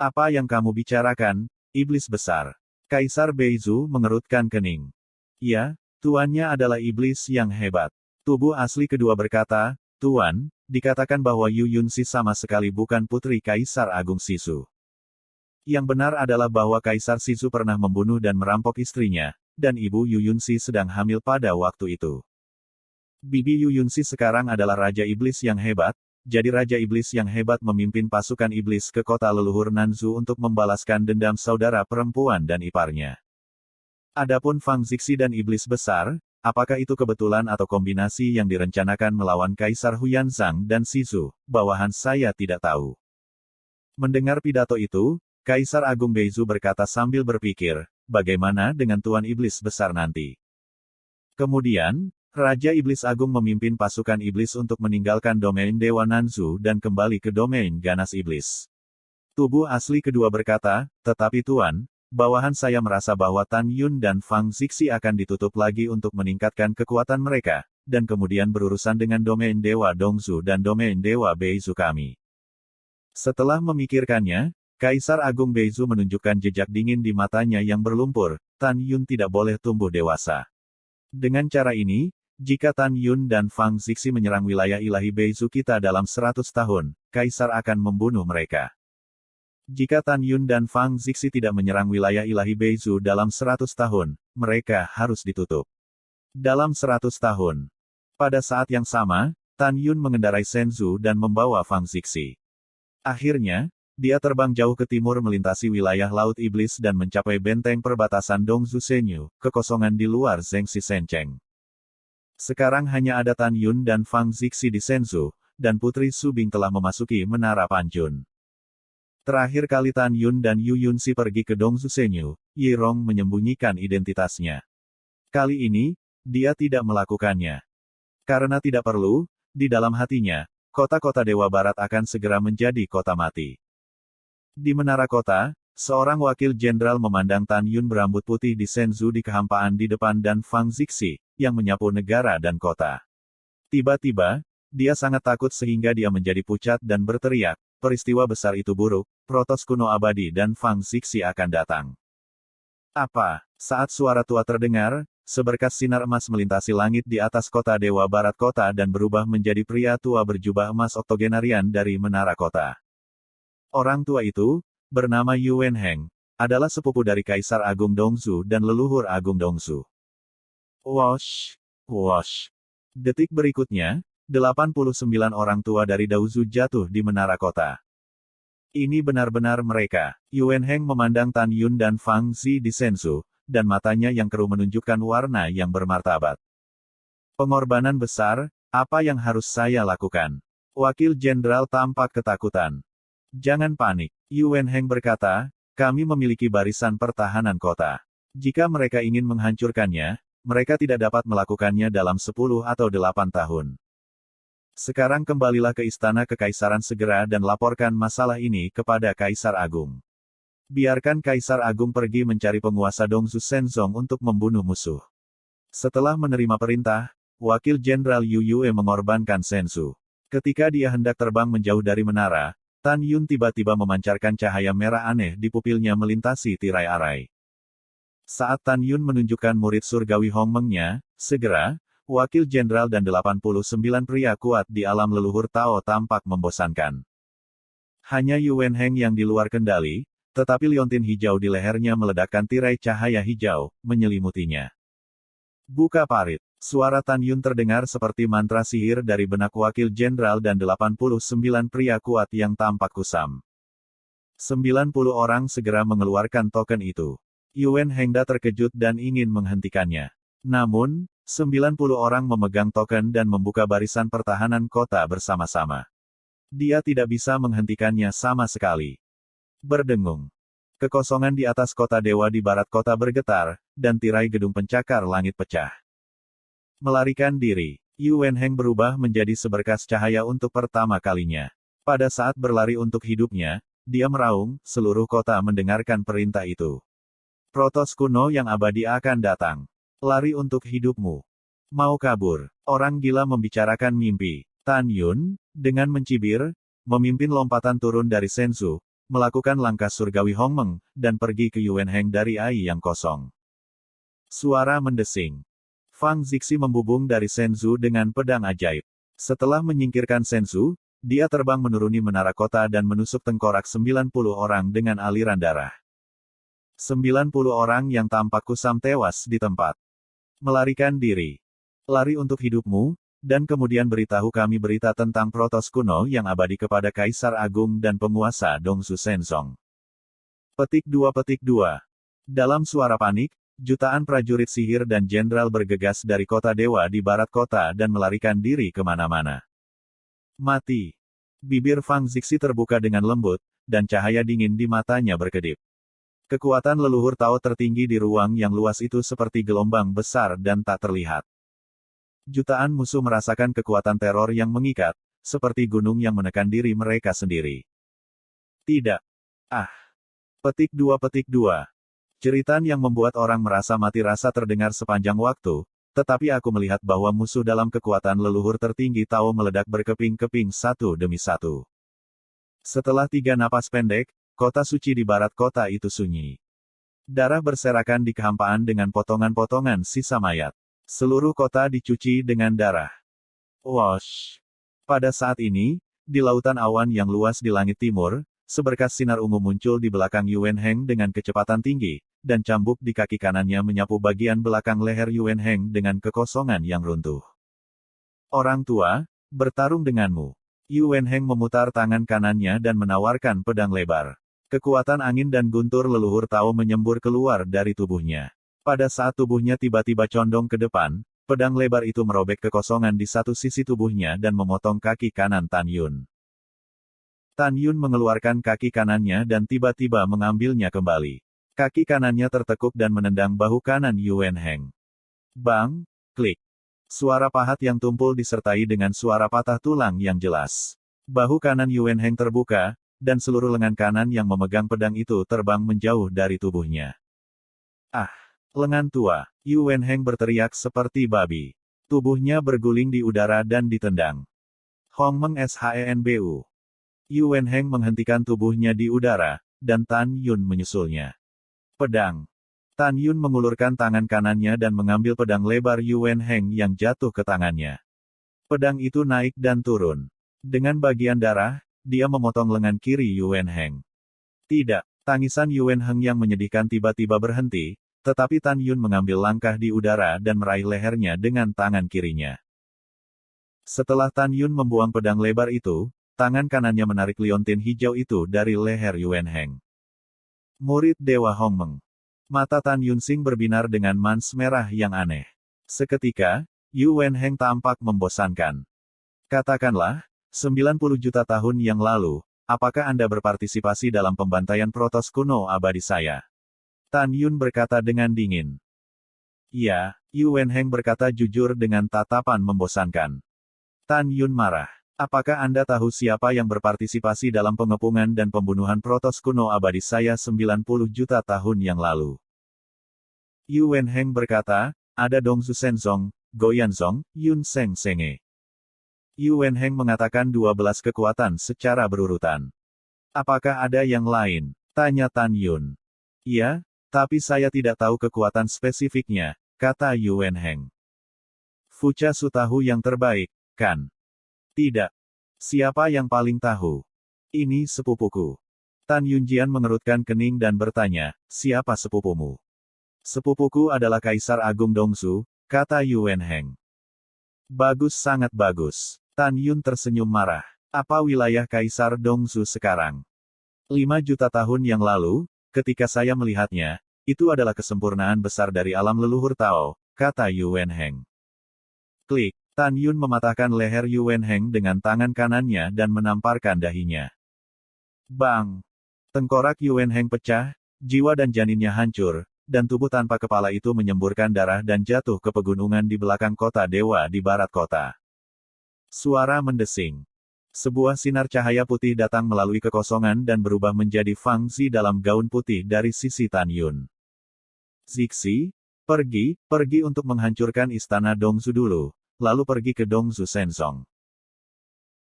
Apa yang kamu bicarakan, iblis besar? Kaisar Beizu mengerutkan kening. Ya, tuannya adalah iblis yang hebat. Tubuh asli kedua berkata, Tuan, dikatakan bahwa Yu Yunxi sama sekali bukan putri Kaisar Agung Sisu. Yang benar adalah bahwa Kaisar Sisu pernah membunuh dan merampok istrinya, dan ibu Yu Yunxi sedang hamil pada waktu itu. Bibi Yu Yunxi sekarang adalah Raja Iblis yang hebat, jadi Raja Iblis yang hebat memimpin pasukan iblis ke kota leluhur Nanzu untuk membalaskan dendam saudara perempuan dan iparnya. Adapun Fang Zixi dan iblis besar, apakah itu kebetulan atau kombinasi yang direncanakan melawan Kaisar Huyanzang dan Sisu, bawahan saya tidak tahu. Mendengar pidato itu, Kaisar Agung Beizu berkata sambil berpikir, bagaimana dengan Tuan Iblis besar nanti? Kemudian, Raja Iblis Agung memimpin pasukan iblis untuk meninggalkan domain Dewa Nanzu dan kembali ke domain ganas iblis. Tubuh asli kedua berkata, tetapi Tuan, bawahan saya merasa bahwa Tan Yun dan Fang Zixi akan ditutup lagi untuk meningkatkan kekuatan mereka, dan kemudian berurusan dengan domain Dewa Dongzu dan domain Dewa Beizu kami. Setelah memikirkannya, Kaisar Agung Beizu menunjukkan jejak dingin di matanya yang berlumpur, Tan Yun tidak boleh tumbuh dewasa. Dengan cara ini, jika Tan Yun dan Fang Zixi menyerang wilayah ilahi Beizu kita dalam 100 tahun, Kaisar akan membunuh mereka. Jika Tan Yun dan Fang Zixi tidak menyerang wilayah ilahi Beizu dalam 100 tahun, mereka harus ditutup. Dalam 100 tahun. Pada saat yang sama, Tan Yun mengendarai Shenzhou dan membawa Fang Zixi. Akhirnya, dia terbang jauh ke timur melintasi wilayah Laut Iblis dan mencapai benteng perbatasan Dongzu Senyu, kekosongan di luar Zhengxi Sencheng. Sekarang hanya ada Tan Yun dan Fang Zixi di Shenzhou, dan Putri Subing telah memasuki Menara Panjun. Terakhir kali Tan Yun dan Yu Yunxi pergi ke Dongzu Senyu, Yi Rong menyembunyikan identitasnya. Kali ini, dia tidak melakukannya. Karena tidak perlu, di dalam hatinya, kota-kota Dewa Barat akan segera menjadi kota mati. Di menara kota, seorang wakil jenderal memandang Tan Yun berambut putih di Shenzhou di kehampaan di depan dan Fang Zixi, yang menyapu negara dan kota. Tiba-tiba, dia sangat takut sehingga dia menjadi pucat dan berteriak, peristiwa besar itu buruk, Protos kuno abadi dan Fang Zixi akan datang. Apa? Saat suara tua terdengar, seberkas sinar emas melintasi langit di atas kota Dewa Barat kota dan berubah menjadi pria tua berjubah emas oktogenarian dari menara kota. Orang tua itu, bernama Yuan Heng, adalah sepupu dari Kaisar Agung Dongzu dan leluhur Agung Dongzu. Wosh! Wosh! Detik berikutnya, 89 orang tua dari Daozu jatuh di menara kota. Ini benar-benar mereka. Yuan Heng memandang Tan Yun dan Fang Zi di Shenzhou, dan matanya yang keruh menunjukkan warna yang bermartabat. Pengorbanan besar, apa yang harus saya lakukan? Wakil Jenderal tampak ketakutan. Jangan panik, Yuan Heng berkata, kami memiliki barisan pertahanan kota. Jika mereka ingin menghancurkannya, mereka tidak dapat melakukannya dalam 10 atau 8 tahun. Sekarang kembalilah ke istana kekaisaran segera dan laporkan masalah ini kepada Kaisar Agung. Biarkan Kaisar Agung pergi mencari penguasa Dongzu Shenzong untuk membunuh musuh. Setelah menerima perintah, Wakil Jenderal Yu Yue mengorbankan Shenzhou. Ketika dia hendak terbang menjauh dari menara, Tan Yun tiba-tiba memancarkan cahaya merah aneh di pupilnya melintasi tirai arai. Saat Tan Yun menunjukkan murid surgawi Hongmengnya, segera, Wakil Jenderal dan 89 pria kuat di alam leluhur Tao tampak membosankan. Hanya Yuan Heng yang di luar kendali, tetapi liontin hijau di lehernya meledakkan tirai cahaya hijau, menyelimutinya. Buka parit. Suara Tan Yun terdengar seperti mantra sihir dari benak Wakil Jenderal dan 89 pria kuat yang tampak kusam. 90 orang segera mengeluarkan token itu. Yuan Hengda terkejut dan ingin menghentikannya. Namun, 90 orang memegang token dan membuka barisan pertahanan kota bersama-sama. Dia tidak bisa menghentikannya sama sekali. Berdengung. Kekosongan di atas kota dewa di barat kota bergetar, dan tirai gedung pencakar langit pecah. Melarikan diri. Yuan Heng berubah menjadi seberkas cahaya untuk pertama kalinya. Pada saat berlari untuk hidupnya, dia meraung, seluruh kota mendengarkan perintah itu. Protos kuno yang abadi akan datang. Lari untuk hidupmu. Mau kabur. Orang gila membicarakan mimpi. Tan Yun, dengan mencibir, memimpin lompatan turun dari Shenzhou, melakukan langkah surgawi Hongmeng, dan pergi ke Yuan Heng dari ai yang kosong. Suara mendesing. Fang Zixi membubung dari Shenzhou dengan pedang ajaib. Setelah menyingkirkan Shenzhou, dia terbang menuruni menara kota dan menusuk tengkorak 90 orang dengan aliran darah. 90 orang yang tampak kusam tewas di tempat. Melarikan diri. Lari untuk hidupmu, dan kemudian beritahu kami berita tentang Protos kuno yang abadi kepada Kaisar Agung dan penguasa Dongzu Shenzong. Petik 2. Dalam suara panik, jutaan prajurit sihir dan jenderal bergegas dari kota dewa di barat kota dan melarikan diri kemana-mana. Mati. Bibir Fang Zixi terbuka dengan lembut, dan cahaya dingin di matanya berkedip. Kekuatan leluhur Tao tertinggi di ruang yang luas itu seperti gelombang besar dan tak terlihat. Jutaan musuh merasakan kekuatan teror yang mengikat, seperti gunung yang menekan diri mereka sendiri. Tidak. Petik 2. Jeritan yang membuat orang merasa mati rasa terdengar sepanjang waktu, tetapi aku melihat bahwa musuh dalam kekuatan leluhur tertinggi Tao meledak berkeping-keping satu demi satu. Setelah 3 napas pendek, kota suci di barat kota itu sunyi. Darah berserakan di kehampaan dengan potongan-potongan sisa mayat. Seluruh kota dicuci dengan darah. Wosh! Pada saat ini, di lautan awan yang luas di langit timur, seberkas sinar ungu muncul di belakang Yuan Heng dengan kecepatan tinggi, dan cambuk di kaki kanannya menyapu bagian belakang leher Yuan Heng dengan kekosongan yang runtuh. Orang tua, bertarung denganmu. Yuan Heng memutar tangan kanannya dan menawarkan pedang lebar. Kekuatan angin dan guntur leluhur Tao menyembur keluar dari tubuhnya. Pada saat tubuhnya tiba-tiba condong ke depan, pedang lebar itu merobek kekosongan di satu sisi tubuhnya dan memotong kaki kanan Tan Yun. Tan Yun mengeluarkan kaki kanannya dan tiba-tiba mengambilnya kembali. Kaki kanannya tertekuk dan menendang bahu kanan Yuan Heng. Bang! Klik. Suara pahat yang tumpul disertai dengan suara patah tulang yang jelas. Bahu kanan Yuan Heng terbuka, dan seluruh lengan kanan yang memegang pedang itu terbang menjauh dari tubuhnya. Ah! Lengan tua! Yuan Heng berteriak seperti babi. Tubuhnya berguling di udara dan ditendang. Hong Meng Shenbu. Yuan Heng menghentikan tubuhnya di udara, dan Tan Yun menyusulnya. Pedang. Tan Yun mengulurkan tangan kanannya dan mengambil pedang lebar Yuan Heng yang jatuh ke tangannya. Pedang itu naik dan turun. Dengan bagian darah, dia memotong lengan kiri Yuan Heng. Tidak, tangisan Yuan Heng yang menyedihkan tiba-tiba berhenti, tetapi Tan Yun mengambil langkah di udara dan meraih lehernya dengan tangan kirinya. Setelah Tan Yun membuang pedang lebar itu, tangan kanannya menarik liontin hijau itu dari leher Yuan Heng. Murid Dewa Hong Meng. Mata Tan Yunsing berbinar dengan mans merah yang aneh. Seketika, Yuan Heng tampak membosankan. Katakanlah, 90 juta tahun yang lalu, apakah Anda berpartisipasi dalam pembantaian Protoss kuno abadi saya? Tan Yun berkata dengan dingin. Ya, Yuan Heng berkata jujur dengan tatapan membosankan. Tan Yun marah. Apakah Anda tahu siapa yang berpartisipasi dalam pengepungan dan pembunuhan Protoss kuno abadi saya 90 juta tahun yang lalu? Yuan Heng berkata, ada Dongzu Shenzong, Goyanzong, Yun Seng Senge. Yuan Heng mengatakan 12 kekuatan secara berurutan. Apakah ada yang lain? Tanya Tan Yun. Iya, tapi saya tidak tahu kekuatan spesifiknya, kata Yuan Heng. Fucha Su tahu yang terbaik, kan? Tidak. Siapa yang paling tahu? Ini sepupuku. Tan Yunjian mengerutkan kening dan bertanya, siapa sepupumu? Sepupuku adalah Kaisar Agung Dongsu, kata Yuan Heng. Bagus, sangat bagus. Tan Yun tersenyum marah. Apa wilayah Kaisar Dongsu sekarang? 5 juta tahun yang lalu, ketika saya melihatnya, itu adalah kesempurnaan besar dari alam leluhur Tao, kata Yuan Heng. Klik. Tan Yun mematahkan leher Yuan Heng dengan tangan kanannya dan menamparkan dahinya. Bang! Tengkorak Yuan Heng pecah, jiwa dan janinnya hancur, dan tubuh tanpa kepala itu menyemburkan darah dan jatuh ke pegunungan di belakang kota dewa di barat kota. Suara mendesing. Sebuah sinar cahaya putih datang melalui kekosongan dan berubah menjadi Fang Zi dalam gaun putih dari sisi Tan Yun. Zixi, pergi untuk menghancurkan istana Dongzu dulu. Lalu pergi ke Dongzu Shenzong.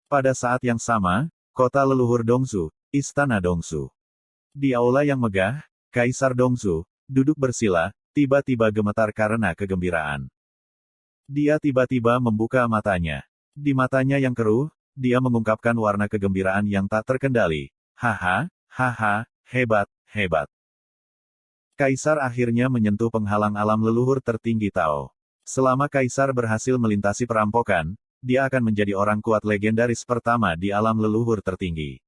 Pada saat yang sama, kota leluhur Dongzu, istana Dongzu. Di aula yang megah, Kaisar Dongzu, duduk bersila, tiba-tiba gemetar karena kegembiraan. Dia tiba-tiba membuka matanya. Di matanya yang keruh, dia mengungkapkan warna kegembiraan yang tak terkendali. Haha, haha, hebat, hebat. Kaisar akhirnya menyentuh penghalang alam leluhur tertinggi Tao. Selama Kaisar berhasil melintasi perampokan, dia akan menjadi orang kuat legendaris pertama di alam leluhur tertinggi.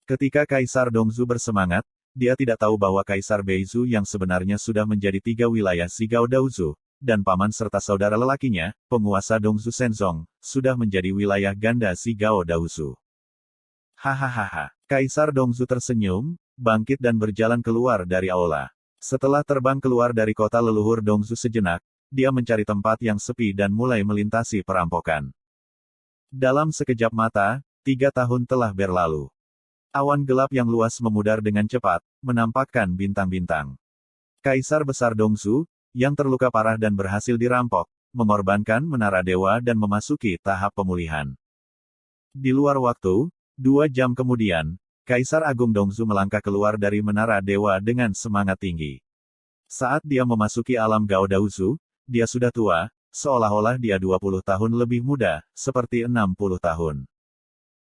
Ketika Kaisar Dongzu bersemangat, dia tidak tahu bahwa Kaisar Beizu yang sebenarnya sudah menjadi 3 wilayah Zigao Daozu, dan paman serta saudara lelakinya, penguasa Dongzu Shenzong, sudah menjadi wilayah ganda Zigao Daozu. Hahaha. Kaisar Dongzu tersenyum, bangkit dan berjalan keluar dari aula. Setelah terbang keluar dari kota leluhur Dongzu sejenak, dia mencari tempat yang sepi dan mulai melintasi perampokan. Dalam sekejap mata, 3 tahun telah berlalu. Awan gelap yang luas memudar dengan cepat, menampakkan bintang-bintang. Kaisar Besar Dongzu, yang terluka parah dan berhasil dirampok, mengorbankan menara dewa dan memasuki tahap pemulihan. Di luar waktu, 2 jam kemudian, Kaisar Agung Dongzu melangkah keluar dari menara dewa dengan semangat tinggi. Saat dia memasuki alam Gao Daozu, dia sudah tua, seolah-olah dia 20 tahun lebih muda, seperti 60 tahun.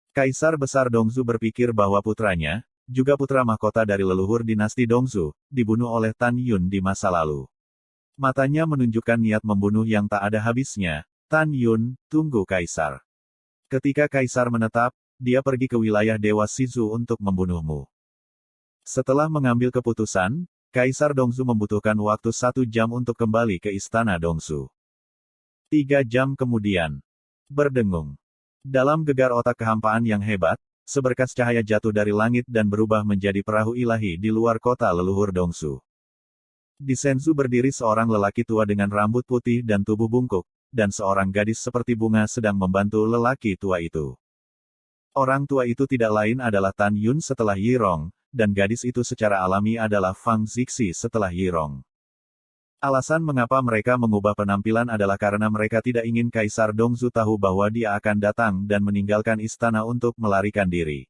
Kaisar Besar Dongzu berpikir bahwa putranya, juga putra mahkota dari leluhur dinasti Dongzu, dibunuh oleh Tan Yun di masa lalu. Matanya menunjukkan niat membunuh yang tak ada habisnya. Tan Yun, tunggu Kaisar. Ketika Kaisar menetap, dia pergi ke wilayah Dewa Shizu untuk membunuhmu. Setelah mengambil keputusan, Kaisar Dongzu membutuhkan waktu 1 jam untuk kembali ke istana Dongzu. 3 jam kemudian. Berdengung. Dalam gegar otak kehampaan yang hebat, Seberkas cahaya jatuh dari langit dan berubah menjadi perahu ilahi di luar kota leluhur Dongsu. Di Senzu berdiri seorang lelaki tua dengan rambut putih dan tubuh bungkuk, dan seorang gadis seperti bunga sedang membantu lelaki tua itu. Orang tua itu tidak lain adalah Tan Yun setelah Yi Rong, dan gadis itu secara alami adalah Fang Zixi setelah Yi Rong. Alasan mengapa mereka mengubah penampilan adalah karena mereka tidak ingin Kaisar Dongzu tahu bahwa dia akan datang dan meninggalkan istana untuk melarikan diri.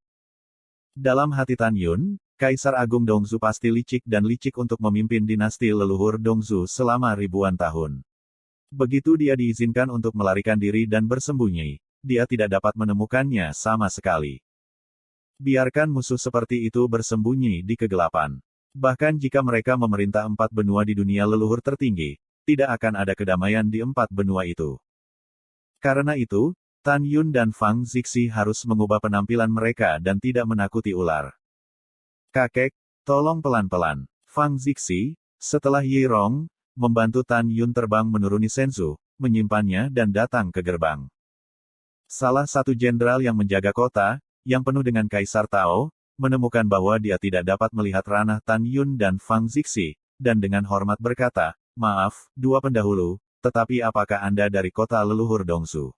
Dalam hati Tan Yun, Kaisar Agung Dongzu pasti licik dan licik untuk memimpin dinasti leluhur Dongzu selama ribuan tahun. Begitu dia diizinkan untuk melarikan diri dan bersembunyi, dia tidak dapat menemukannya sama sekali. Biarkan musuh seperti itu bersembunyi di kegelapan. Bahkan jika mereka memerintah 4 benua di dunia leluhur tertinggi, tidak akan ada kedamaian di 4 benua itu. Karena itu, Tan Yun dan Fang Zixi harus mengubah penampilan mereka dan tidak menakuti ular. Kakek, tolong pelan-pelan. Fang Zixi, setelah Yi Rong, membantu Tan Yun terbang menuruni Senzu, menyimpannya dan datang ke gerbang. Salah satu jenderal yang menjaga kota, yang penuh dengan Kaisar Tao, menemukan bahwa dia tidak dapat melihat ranah Tan Yun dan Fang Zixi, dan dengan hormat berkata, "Maaf, dua pendahulu, tetapi apakah Anda dari kota leluhur Dongsu?"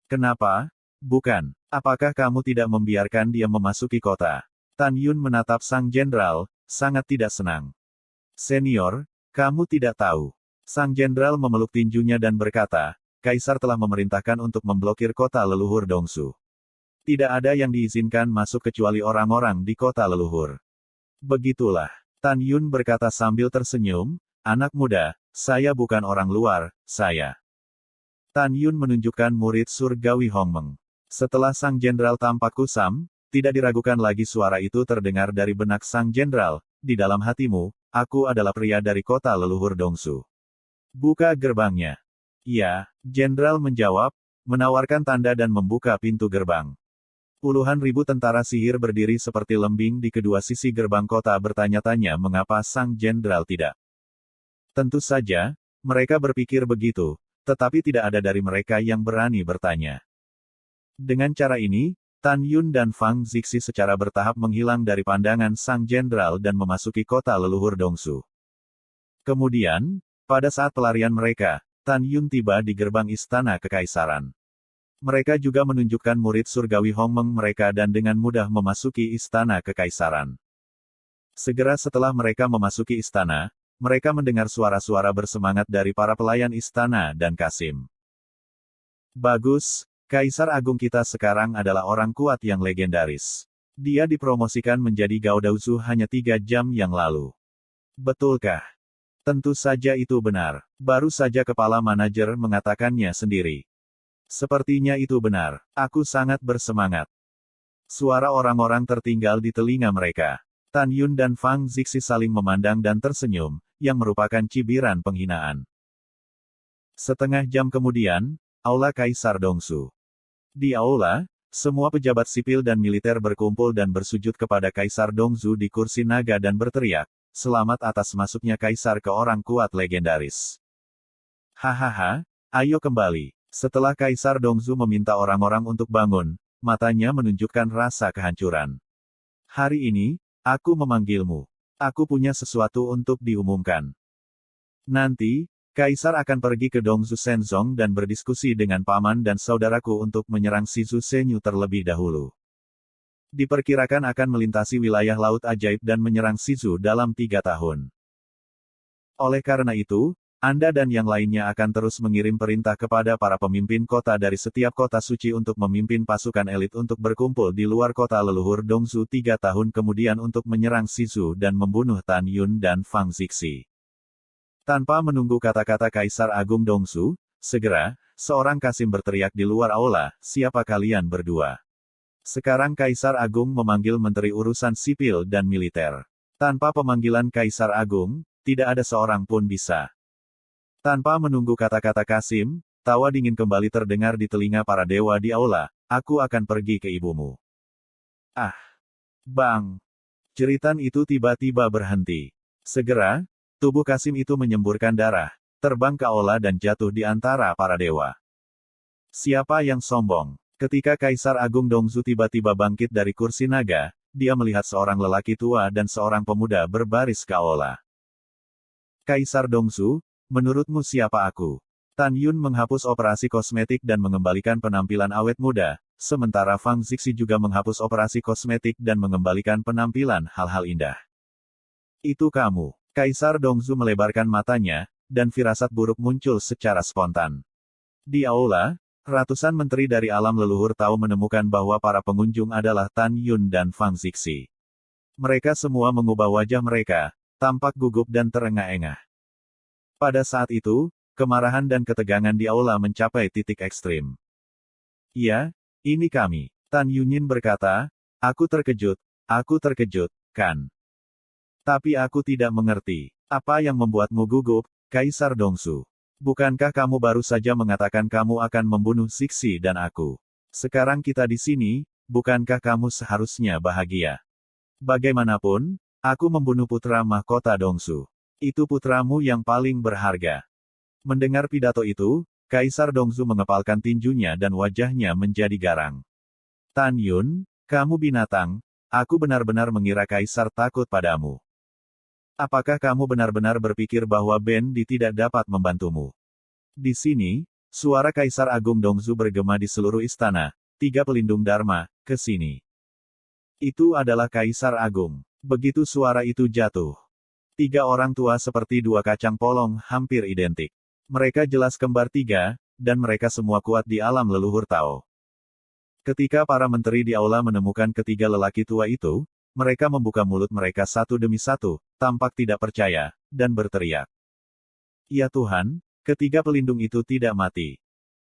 "Kenapa? Bukan. Apakah kamu tidak membiarkan dia memasuki kota?" Tan Yun menatap sang jenderal, sangat tidak senang. "Senior, kamu tidak tahu." Sang jenderal memeluk tinjunya dan berkata, "Kaisar telah memerintahkan untuk memblokir kota leluhur Dongsu. Tidak ada yang diizinkan masuk kecuali orang-orang di kota leluhur." "Begitulah." Tan Yun berkata sambil tersenyum, "Anak muda, saya bukan orang luar, saya." Tan Yun menunjukkan murid surgawi Hongmeng. Setelah sang jenderal tampak kusam, tidak diragukan lagi suara itu terdengar dari benak sang jenderal, "Di dalam hatimu, aku adalah pria dari kota leluhur Dongsu. Buka gerbangnya." "Iya," jenderal menjawab, menawarkan tanda dan membuka pintu gerbang. Puluhan ribu tentara sihir berdiri seperti lembing di kedua sisi gerbang kota bertanya-tanya mengapa sang jenderal tidak. Tentu saja, mereka berpikir begitu, tetapi tidak ada dari mereka yang berani bertanya. Dengan cara ini, Tan Yun dan Fang Zixi secara bertahap menghilang dari pandangan sang jenderal dan memasuki kota leluhur Dongsu. Kemudian, pada saat pelarian mereka, Tan Yun tiba di gerbang istana kekaisaran. Mereka juga menunjukkan murid surgawi Hongmeng mereka dan dengan mudah memasuki istana kekaisaran. Segera setelah mereka memasuki istana, mereka mendengar suara-suara bersemangat dari para pelayan istana dan Kasim. "Bagus, Kaisar Agung kita sekarang adalah orang kuat yang legendaris. Dia dipromosikan menjadi Gaodaozu hanya 3 jam yang lalu. Betulkah?" "Tentu saja itu benar. Baru saja kepala manajer mengatakannya sendiri." "Sepertinya itu benar. Aku sangat bersemangat." Suara orang-orang tertinggal di telinga mereka. Tan Yun dan Fang Zixi saling memandang dan tersenyum, yang merupakan cibiran penghinaan. Setengah jam kemudian, Aula Kaisar Dongsu. Di aula, semua pejabat sipil dan militer berkumpul dan bersujud kepada Kaisar Dongzu di kursi naga dan berteriak, "Selamat atas masuknya Kaisar ke orang kuat legendaris." "Hahaha, ayo kembali." Setelah Kaisar Dongzu meminta orang-orang untuk bangun, matanya menunjukkan rasa kehancuran. "Hari ini, aku memanggilmu. Aku punya sesuatu untuk diumumkan. Nanti, Kaisar akan pergi ke Dongzu Shenzong dan berdiskusi dengan paman dan saudaraku untuk menyerang Shizu Senyu terlebih dahulu. Diperkirakan akan melintasi wilayah Laut Ajaib dan menyerang Shizu dalam 3 tahun. Oleh karena itu, Anda dan yang lainnya akan terus mengirim perintah kepada para pemimpin kota dari setiap kota suci untuk memimpin pasukan elit untuk berkumpul di luar kota leluhur Dongzu 3 tahun kemudian untuk menyerang Shizu dan membunuh Tan Yun dan Fang Zixi." Tanpa menunggu kata-kata Kaisar Agung Dongzu, segera, seorang Kasim berteriak di luar aula, "Siapa kalian berdua?" Sekarang Kaisar Agung memanggil Menteri Urusan Sipil dan Militer. Tanpa pemanggilan Kaisar Agung, tidak ada seorang pun bisa. Tanpa menunggu kata-kata Kasim, tawa dingin kembali terdengar di telinga para dewa di aula, "Aku akan pergi ke ibumu." Ah! Bang! Jeritan itu tiba-tiba berhenti. Segera, tubuh Kasim itu menyemburkan darah, terbang ke aula dan jatuh di antara para dewa. "Siapa yang sombong?" Ketika Kaisar Agung Dongzu tiba-tiba bangkit dari kursi naga, dia melihat seorang lelaki tua dan seorang pemuda berbaris ke aula. Kaisar Dongzu, menurutmu siapa aku? Tan Yun menghapus operasi kosmetik dan mengembalikan penampilan awet muda, sementara Fang Zixi juga menghapus operasi kosmetik dan mengembalikan penampilan hal-hal indah. Itu kamu. Kaisar Dongzu melebarkan matanya, dan firasat buruk muncul secara spontan. Di aula, ratusan menteri dari alam leluhur tahu menemukan bahwa para pengunjung adalah Tan Yun dan Fang Zixi. Mereka semua mengubah wajah mereka, tampak gugup dan terengah-engah. Pada saat itu, kemarahan dan ketegangan di aula mencapai titik ekstrim. Ya, ini kami. Tan Yunin berkata, aku terkejut, kan? Tapi aku tidak mengerti. Apa yang membuatmu gugup, Kaisar Dongzu? Bukankah kamu baru saja mengatakan kamu akan membunuh Zixi dan aku? Sekarang kita di sini, bukankah kamu seharusnya bahagia? Bagaimanapun, aku membunuh putra mahkota Dongzu. Itu putramu yang paling berharga. Mendengar pidato itu, Kaisar Dongzu mengepalkan tinjunya dan wajahnya menjadi garang. Tan Yun, kamu binatang, aku benar-benar mengira Kaisar takut padamu. Apakah kamu benar-benar berpikir bahwa Ben Di tidak dapat membantumu? Di sini, suara Kaisar Agung Dongzu bergema di seluruh istana. 3 pelindung Dharma, ke sini. Itu adalah Kaisar Agung. Begitu suara itu jatuh. 3 orang tua seperti 2 kacang polong hampir identik. Mereka jelas kembar 3, dan mereka semua kuat di alam leluhur Tao. Ketika para menteri di aula menemukan ketiga lelaki tua itu, mereka membuka mulut mereka satu demi satu, tampak tidak percaya, dan berteriak. Ya Tuhan, ketiga pelindung itu tidak mati.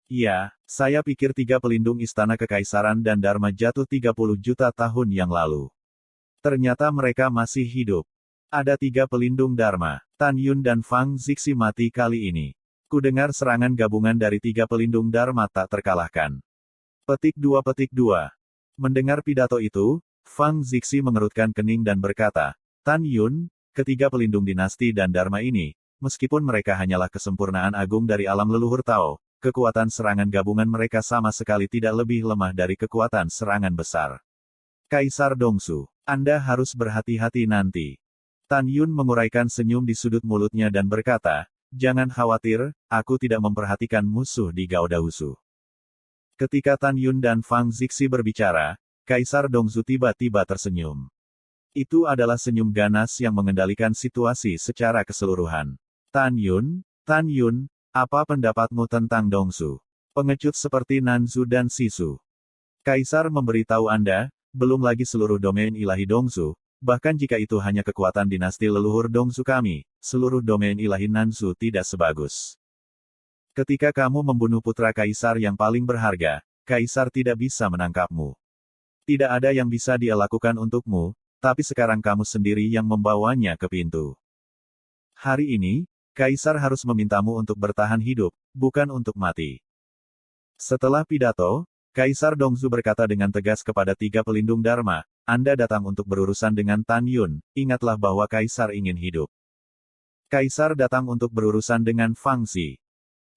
Ya, saya pikir 3 pelindung istana kekaisaran dan Dharma jatuh 30 juta tahun yang lalu. Ternyata mereka masih hidup. Ada 3 pelindung Dharma, Tan Yun dan Fang Zixi mati kali ini. Kudengar serangan gabungan dari 3 pelindung Dharma tak terkalahkan. Petik 2. Mendengar pidato itu, Fang Zixi mengerutkan kening dan berkata, Tan Yun, ketiga pelindung dinasti dan Dharma ini, meskipun mereka hanyalah kesempurnaan agung dari alam leluhur Tao, kekuatan serangan gabungan mereka sama sekali tidak lebih lemah dari kekuatan serangan besar. Kaisar Dongzu, Anda harus berhati-hati nanti. Tan Yun menguraikan senyum di sudut mulutnya dan berkata, jangan khawatir, aku tidak memperhatikan musuh di Gaodahusu. Ketika Tan Yun dan Fang Zixi berbicara, Kaisar Dongzu tiba-tiba tersenyum. Itu adalah senyum ganas yang mengendalikan situasi secara keseluruhan. Tan Yun, apa pendapatmu tentang Dongzu? Pengecut seperti Nanzu dan Sisu. Kaisar memberitahu Anda, belum lagi seluruh domain ilahi Dongzu, bahkan jika itu hanya kekuatan dinasti leluhur Dongzu kami, seluruh domain ilahi Nanzu tidak sebagus. Ketika kamu membunuh putra Kaisar yang paling berharga, Kaisar tidak bisa menangkapmu. Tidak ada yang bisa dia lakukan untukmu, tapi sekarang kamu sendiri yang membawanya ke pintu. Hari ini, Kaisar harus memintamu untuk bertahan hidup, bukan untuk mati. Setelah pidato, Kaisar Dongzu berkata dengan tegas kepada 3 pelindung Dharma, Anda datang untuk berurusan dengan Tan Yun, ingatlah bahwa Kaisar ingin hidup. Kaisar datang untuk berurusan dengan Fang Xi.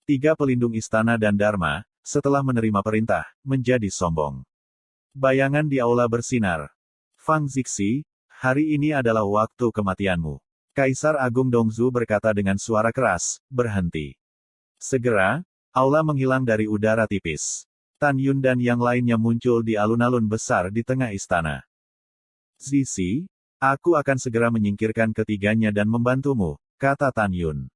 3 pelindung istana dan Dharma, setelah menerima perintah, menjadi sombong. Bayangan di aula bersinar. Fang Zixi, hari ini adalah waktu kematianmu. Kaisar Agung Dongzu berkata dengan suara keras, berhenti. Segera, aula menghilang dari udara tipis. Tan Yun dan yang lainnya muncul di alun-alun besar di tengah istana. Zixi, aku akan segera menyingkirkan ketiganya dan membantumu, kata Tan Yun.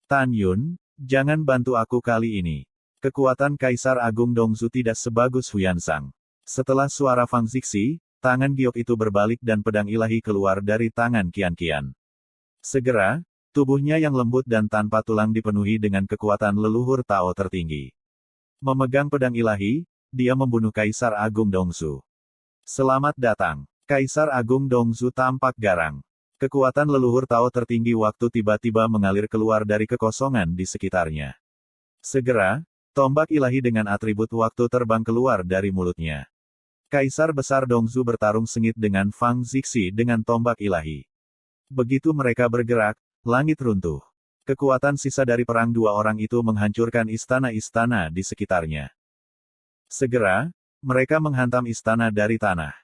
Tan Yun, jangan bantu aku kali ini. Kekuatan Kaisar Agung Dongzu tidak sebagus Huyansang. Setelah suara Fang Zixi, tangan giok itu berbalik dan pedang ilahi keluar dari tangan Qian. Segera, tubuhnya yang lembut dan tanpa tulang dipenuhi dengan kekuatan leluhur Tao tertinggi. Memegang pedang ilahi, dia membunuh Kaisar Agung Dongzu. Selamat datang. Kaisar Agung Dongzu tampak garang. Kekuatan leluhur Tao tertinggi waktu tiba-tiba mengalir keluar dari kekosongan di sekitarnya. Segera, tombak ilahi dengan atribut waktu terbang keluar dari mulutnya. Kaisar Besar Dongzu bertarung sengit dengan Fang Zixi dengan tombak ilahi. Begitu mereka bergerak, langit runtuh. Kekuatan sisa dari perang 2 orang itu menghancurkan istana-istana di sekitarnya. Segera, mereka menghantam istana dari tanah.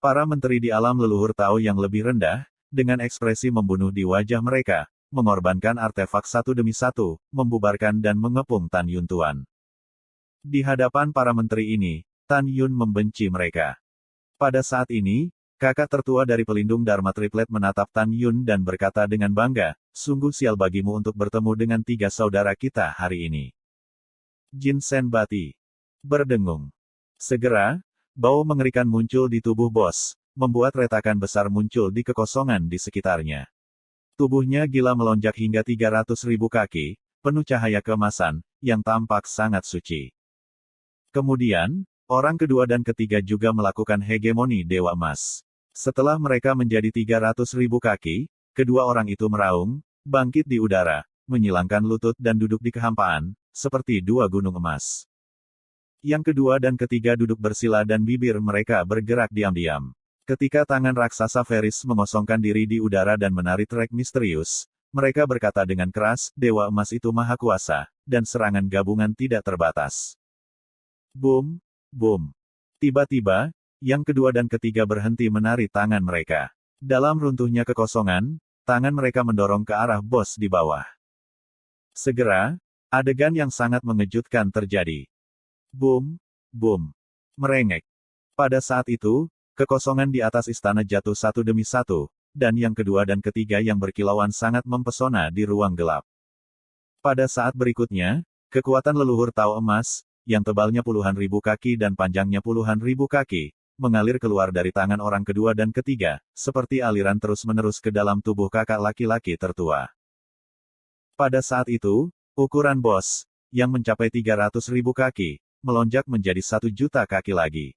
Para menteri di alam leluhur Tao yang lebih rendah, dengan ekspresi membunuh di wajah mereka, mengorbankan artefak satu demi satu, membubarkan dan mengepung Tan Yun Tuan. Di hadapan para menteri ini, Tan Yun membenci mereka. Pada saat ini, kakak tertua dari pelindung Dharma Triplet menatap Tan Yun dan berkata dengan bangga, sungguh sial bagimu untuk bertemu dengan tiga saudara kita hari ini. Jin Senbati berdengung. Segera, bau mengerikan muncul di tubuh bos, membuat retakan besar muncul di kekosongan di sekitarnya. Tubuhnya gila melonjak hingga 300.000 kaki, penuh cahaya keemasan, yang tampak sangat suci. Kemudian, orang kedua dan ketiga juga melakukan hegemoni Dewa Emas. Setelah mereka menjadi 300.000 kaki, kedua orang itu meraung, bangkit di udara, menyilangkan lutut dan duduk di kehampaan, seperti dua gunung emas. Yang kedua dan ketiga duduk bersila dan bibir mereka bergerak diam-diam. Ketika tangan raksasa Feris mengosongkan diri di udara dan menari trek misterius, mereka berkata dengan keras, Dewa Emas itu maha kuasa, dan serangan gabungan tidak terbatas. Boom, boom. Tiba-tiba, yang kedua dan ketiga berhenti menari tangan mereka. Dalam runtuhnya kekosongan, tangan mereka mendorong ke arah bos di bawah. Segera, adegan yang sangat mengejutkan terjadi. Boom, boom. Merengek. Pada saat itu, kekosongan di atas istana jatuh satu demi satu, dan yang kedua dan ketiga yang berkilauan sangat mempesona di ruang gelap. Pada saat berikutnya, kekuatan leluhur Tao emas, yang tebalnya puluhan ribu kaki dan panjangnya puluhan ribu kaki, mengalir keluar dari tangan orang kedua dan ketiga, seperti aliran terus-menerus ke dalam tubuh kakak laki-laki tertua. Pada saat itu, ukuran bos, yang mencapai 300.000 kaki, melonjak menjadi 1 juta kaki lagi.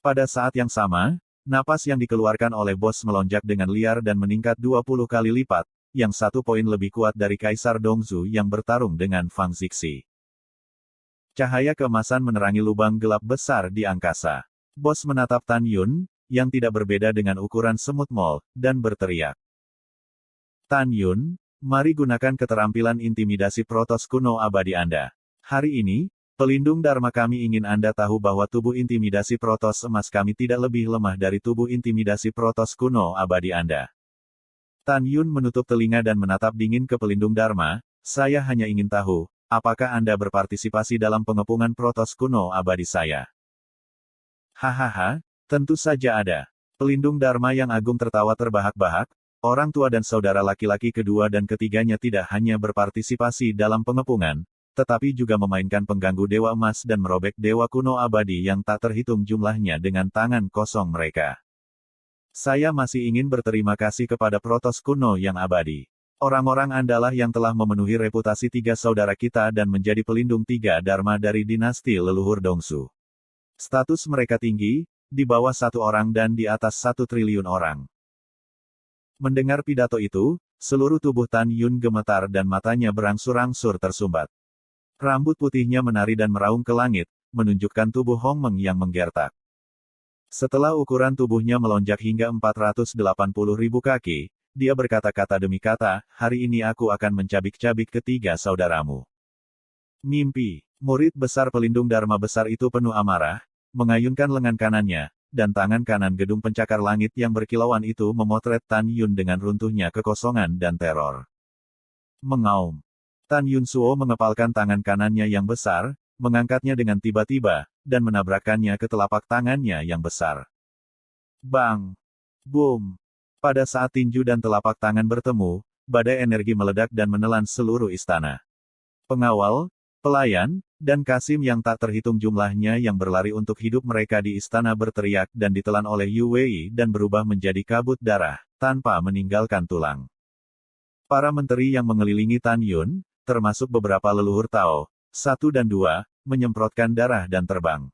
Pada saat yang sama, napas yang dikeluarkan oleh bos melonjak dengan liar dan meningkat 20 kali lipat, yang 1 poin lebih kuat dari Kaisar Dongzhu yang bertarung dengan Fang Zixi. Cahaya keemasan menerangi lubang gelap besar di angkasa. Bos menatap Tan Yun, yang tidak berbeda dengan ukuran semut mol, dan berteriak. Tan Yun, mari gunakan keterampilan intimidasi Protos kuno abadi Anda. Hari ini, pelindung Dharma kami ingin Anda tahu bahwa tubuh intimidasi Protos emas kami tidak lebih lemah dari tubuh intimidasi Protos kuno abadi Anda. Tan Yun menutup telinga dan menatap dingin ke pelindung Dharma, saya hanya ingin tahu, apakah Anda berpartisipasi dalam pengepungan Protos kuno abadi saya? Hahaha, tentu saja ada. Pelindung Dharma yang agung tertawa terbahak-bahak, orang tua dan saudara laki-laki kedua dan ketiganya tidak hanya berpartisipasi dalam pengepungan, tetapi juga memainkan pengganggu Dewa Emas dan merobek Dewa kuno abadi yang tak terhitung jumlahnya dengan tangan kosong mereka. Saya masih ingin berterima kasih kepada Protos kuno yang abadi. Orang-orang Andalah yang telah memenuhi reputasi tiga saudara kita dan menjadi pelindung tiga Dharma dari dinasti leluhur Dongzhu. Status mereka tinggi, di bawah 1 orang dan di atas 1 triliun orang. Mendengar pidato itu, seluruh tubuh Tan Yun gemetar dan matanya berangsur-angsur tersumbat. Rambut putihnya menari dan meraung ke langit, menunjukkan tubuh Hong Meng yang menggertak. Setelah ukuran tubuhnya melonjak hingga 480.000 kaki, dia berkata-kata demi kata, hari ini aku akan mencabik-cabik ketiga saudaramu. Mimpi. Murid besar pelindung Dharma besar itu penuh amarah, mengayunkan lengan kanannya, dan tangan kanan gedung pencakar langit yang berkilauan itu memotret Tan Yun dengan runtuhnya kekosongan dan teror. Mengaum. Tan Yun Suo mengepalkan tangan kanannya yang besar, mengangkatnya dengan tiba-tiba, dan menabrakkannya ke telapak tangannya yang besar. Bang! Boom! Pada saat tinju dan telapak tangan bertemu, badai energi meledak dan menelan seluruh istana. Pengawal, pelayan, dan Kasim yang tak terhitung jumlahnya yang berlari untuk hidup mereka di istana berteriak dan ditelan oleh Yu Wei dan berubah menjadi kabut darah, tanpa meninggalkan tulang. Para menteri yang mengelilingi Tan Yun, termasuk beberapa leluhur Tao, 1 dan 2, menyemprotkan darah dan terbang.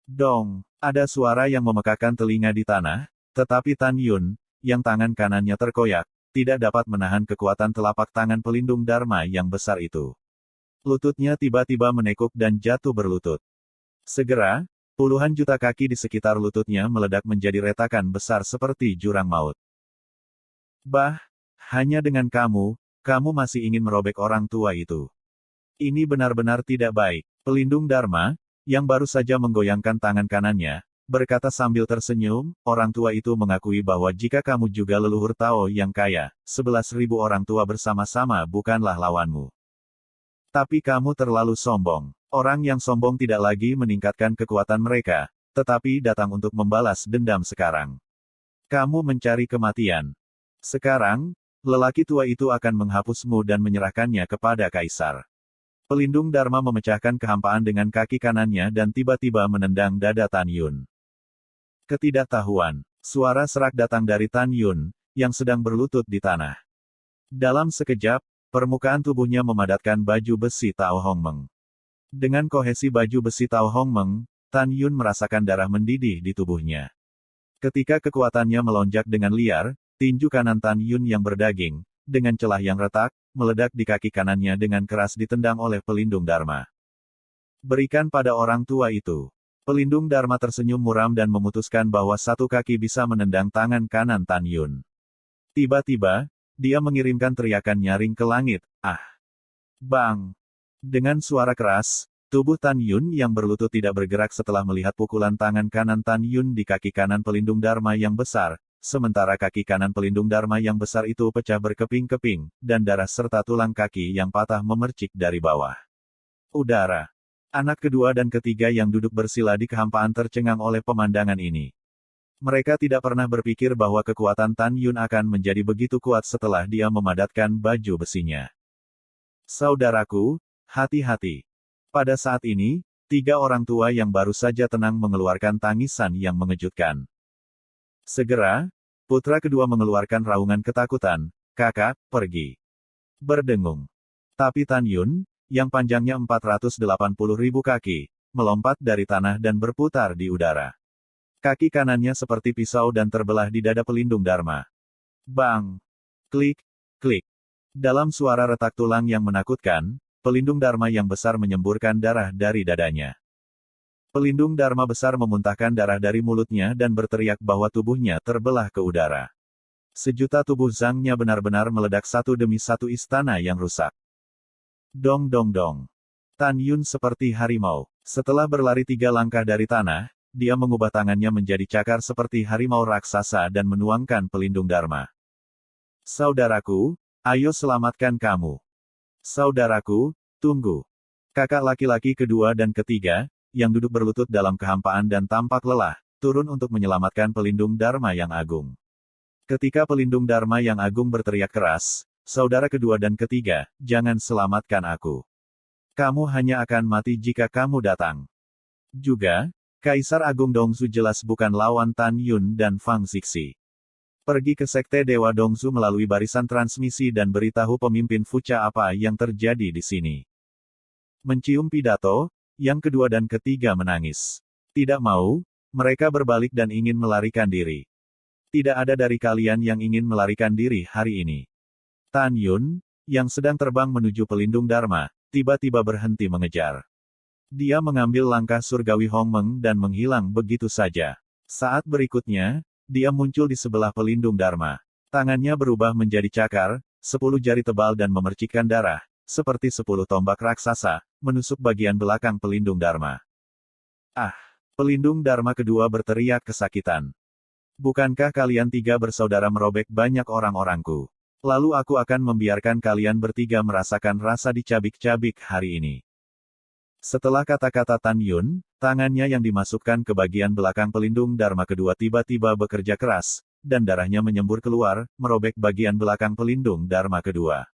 Dong! Ada suara yang memekakan telinga di tanah, tetapi Tan Yun, yang tangan kanannya terkoyak, tidak dapat menahan kekuatan telapak tangan pelindung Dharma yang besar itu. Lututnya tiba-tiba menekuk dan jatuh berlutut. Segera, puluhan juta kaki di sekitar lututnya meledak menjadi retakan besar seperti jurang maut. Bah, hanya dengan kamu masih ingin merobek orang tua itu. Ini benar-benar tidak baik. Pelindung Dharma, yang baru saja menggoyangkan tangan kanannya, berkata sambil tersenyum, orang tua itu mengakui bahwa jika kamu juga leluhur Tao yang kaya, 11.000 orang tua bersama-sama bukanlah lawanmu. Tapi kamu terlalu sombong. Orang yang sombong tidak lagi meningkatkan kekuatan mereka, tetapi datang untuk membalas dendam sekarang. Kamu mencari kematian. Sekarang, lelaki tua itu akan menghapusmu dan menyerahkannya kepada kaisar. Pelindung Dharma memecahkan kehampaan dengan kaki kanannya dan tiba-tiba menendang dada Tan Yun. Ketidaktahuan. Suara serak datang dari Tan Yun, yang sedang berlutut di tanah. Dalam sekejap, permukaan tubuhnya memadatkan baju besi Tao Hong Meng. Dengan kohesi baju besi Tao Hong Meng, Tan Yun merasakan darah mendidih di tubuhnya. Ketika kekuatannya melonjak dengan liar, tinju kanan Tan Yun yang berdaging, dengan celah yang retak, meledak di kaki kanannya dengan keras ditendang oleh pelindung Dharma. Berikan pada orang tua itu. Pelindung Dharma tersenyum muram dan memutuskan bahwa satu kaki bisa menendang tangan kanan Tan Yun. Tiba-tiba, dia mengirimkan teriakan nyaring ke langit, ah! Bang! Dengan suara keras, tubuh Tan Yun yang berlutut tidak bergerak setelah melihat pukulan tangan kanan Tan Yun di kaki kanan pelindung Dharma yang besar, sementara kaki kanan pelindung Dharma yang besar itu pecah berkeping-keping, dan darah serta tulang kaki yang patah memercik dari bawah. Udara. Anak kedua dan ketiga yang duduk bersila di kehampaan tercengang oleh pemandangan ini. Mereka tidak pernah berpikir bahwa kekuatan Tan Yun akan menjadi begitu kuat setelah dia memadatkan baju besinya. Saudaraku, hati-hati. Pada saat ini, tiga orang tua yang baru saja tenang mengeluarkan tangisan yang mengejutkan. Segera, putra kedua mengeluarkan raungan ketakutan, kakak, pergi. Berdengung. Tapi Tan Yun, yang panjangnya 480.000 kaki, melompat dari tanah dan berputar di udara. Kaki kanannya seperti pisau dan terbelah di dada pelindung Dharma. Bang! Klik, klik. Dalam suara retak tulang yang menakutkan, pelindung Dharma yang besar menyemburkan darah dari dadanya. Pelindung Dharma besar memuntahkan darah dari mulutnya dan berteriak bahwa tubuhnya terbelah ke udara. Sejuta tubuh Zhang-nya benar-benar meledak satu demi satu istana yang rusak. Dong dong dong. Tan Yun seperti harimau. Setelah berlari 3 langkah dari tanah, dia mengubah tangannya menjadi cakar seperti harimau raksasa dan menuangkan pelindung Dharma. Saudaraku, ayo selamatkan kamu. Saudaraku, tunggu. Kakak laki-laki kedua dan ketiga, yang duduk berlutut dalam kehampaan dan tampak lelah, turun untuk menyelamatkan pelindung Dharma yang agung. Ketika pelindung Dharma yang agung berteriak keras, saudara kedua dan ketiga, jangan selamatkan aku. Kamu hanya akan mati jika kamu datang. Juga, Kaisar Agung Dongzu jelas bukan lawan Tan Yun dan Fang Zixi. Pergi ke Sekte Dewa Dongzu melalui barisan transmisi dan beritahu pemimpin Fucha apa yang terjadi di sini. Mencium pidato, yang kedua dan ketiga menangis. Tidak mau, mereka berbalik dan ingin melarikan diri. Tidak ada dari kalian yang ingin melarikan diri hari ini. Tan Yun, yang sedang terbang menuju pelindung Dharma, tiba-tiba berhenti mengejar. Dia mengambil langkah surgawi Hong Meng dan menghilang begitu saja. Saat berikutnya, dia muncul di sebelah pelindung Dharma. Tangannya berubah menjadi cakar, 10 jari tebal dan memercikkan darah, seperti 10 tombak raksasa, menusuk bagian belakang pelindung Dharma. Ah! Pelindung Dharma kedua berteriak kesakitan. Bukankah kalian tiga bersaudara merobek banyak orang-orangku? Lalu aku akan membiarkan kalian bertiga merasakan rasa dicabik-cabik hari ini. Setelah kata-kata Tan Yun, tangannya yang dimasukkan ke bagian belakang pelindung Dharma kedua tiba-tiba bekerja keras, dan darahnya menyembur keluar, merobek bagian belakang pelindung Dharma kedua.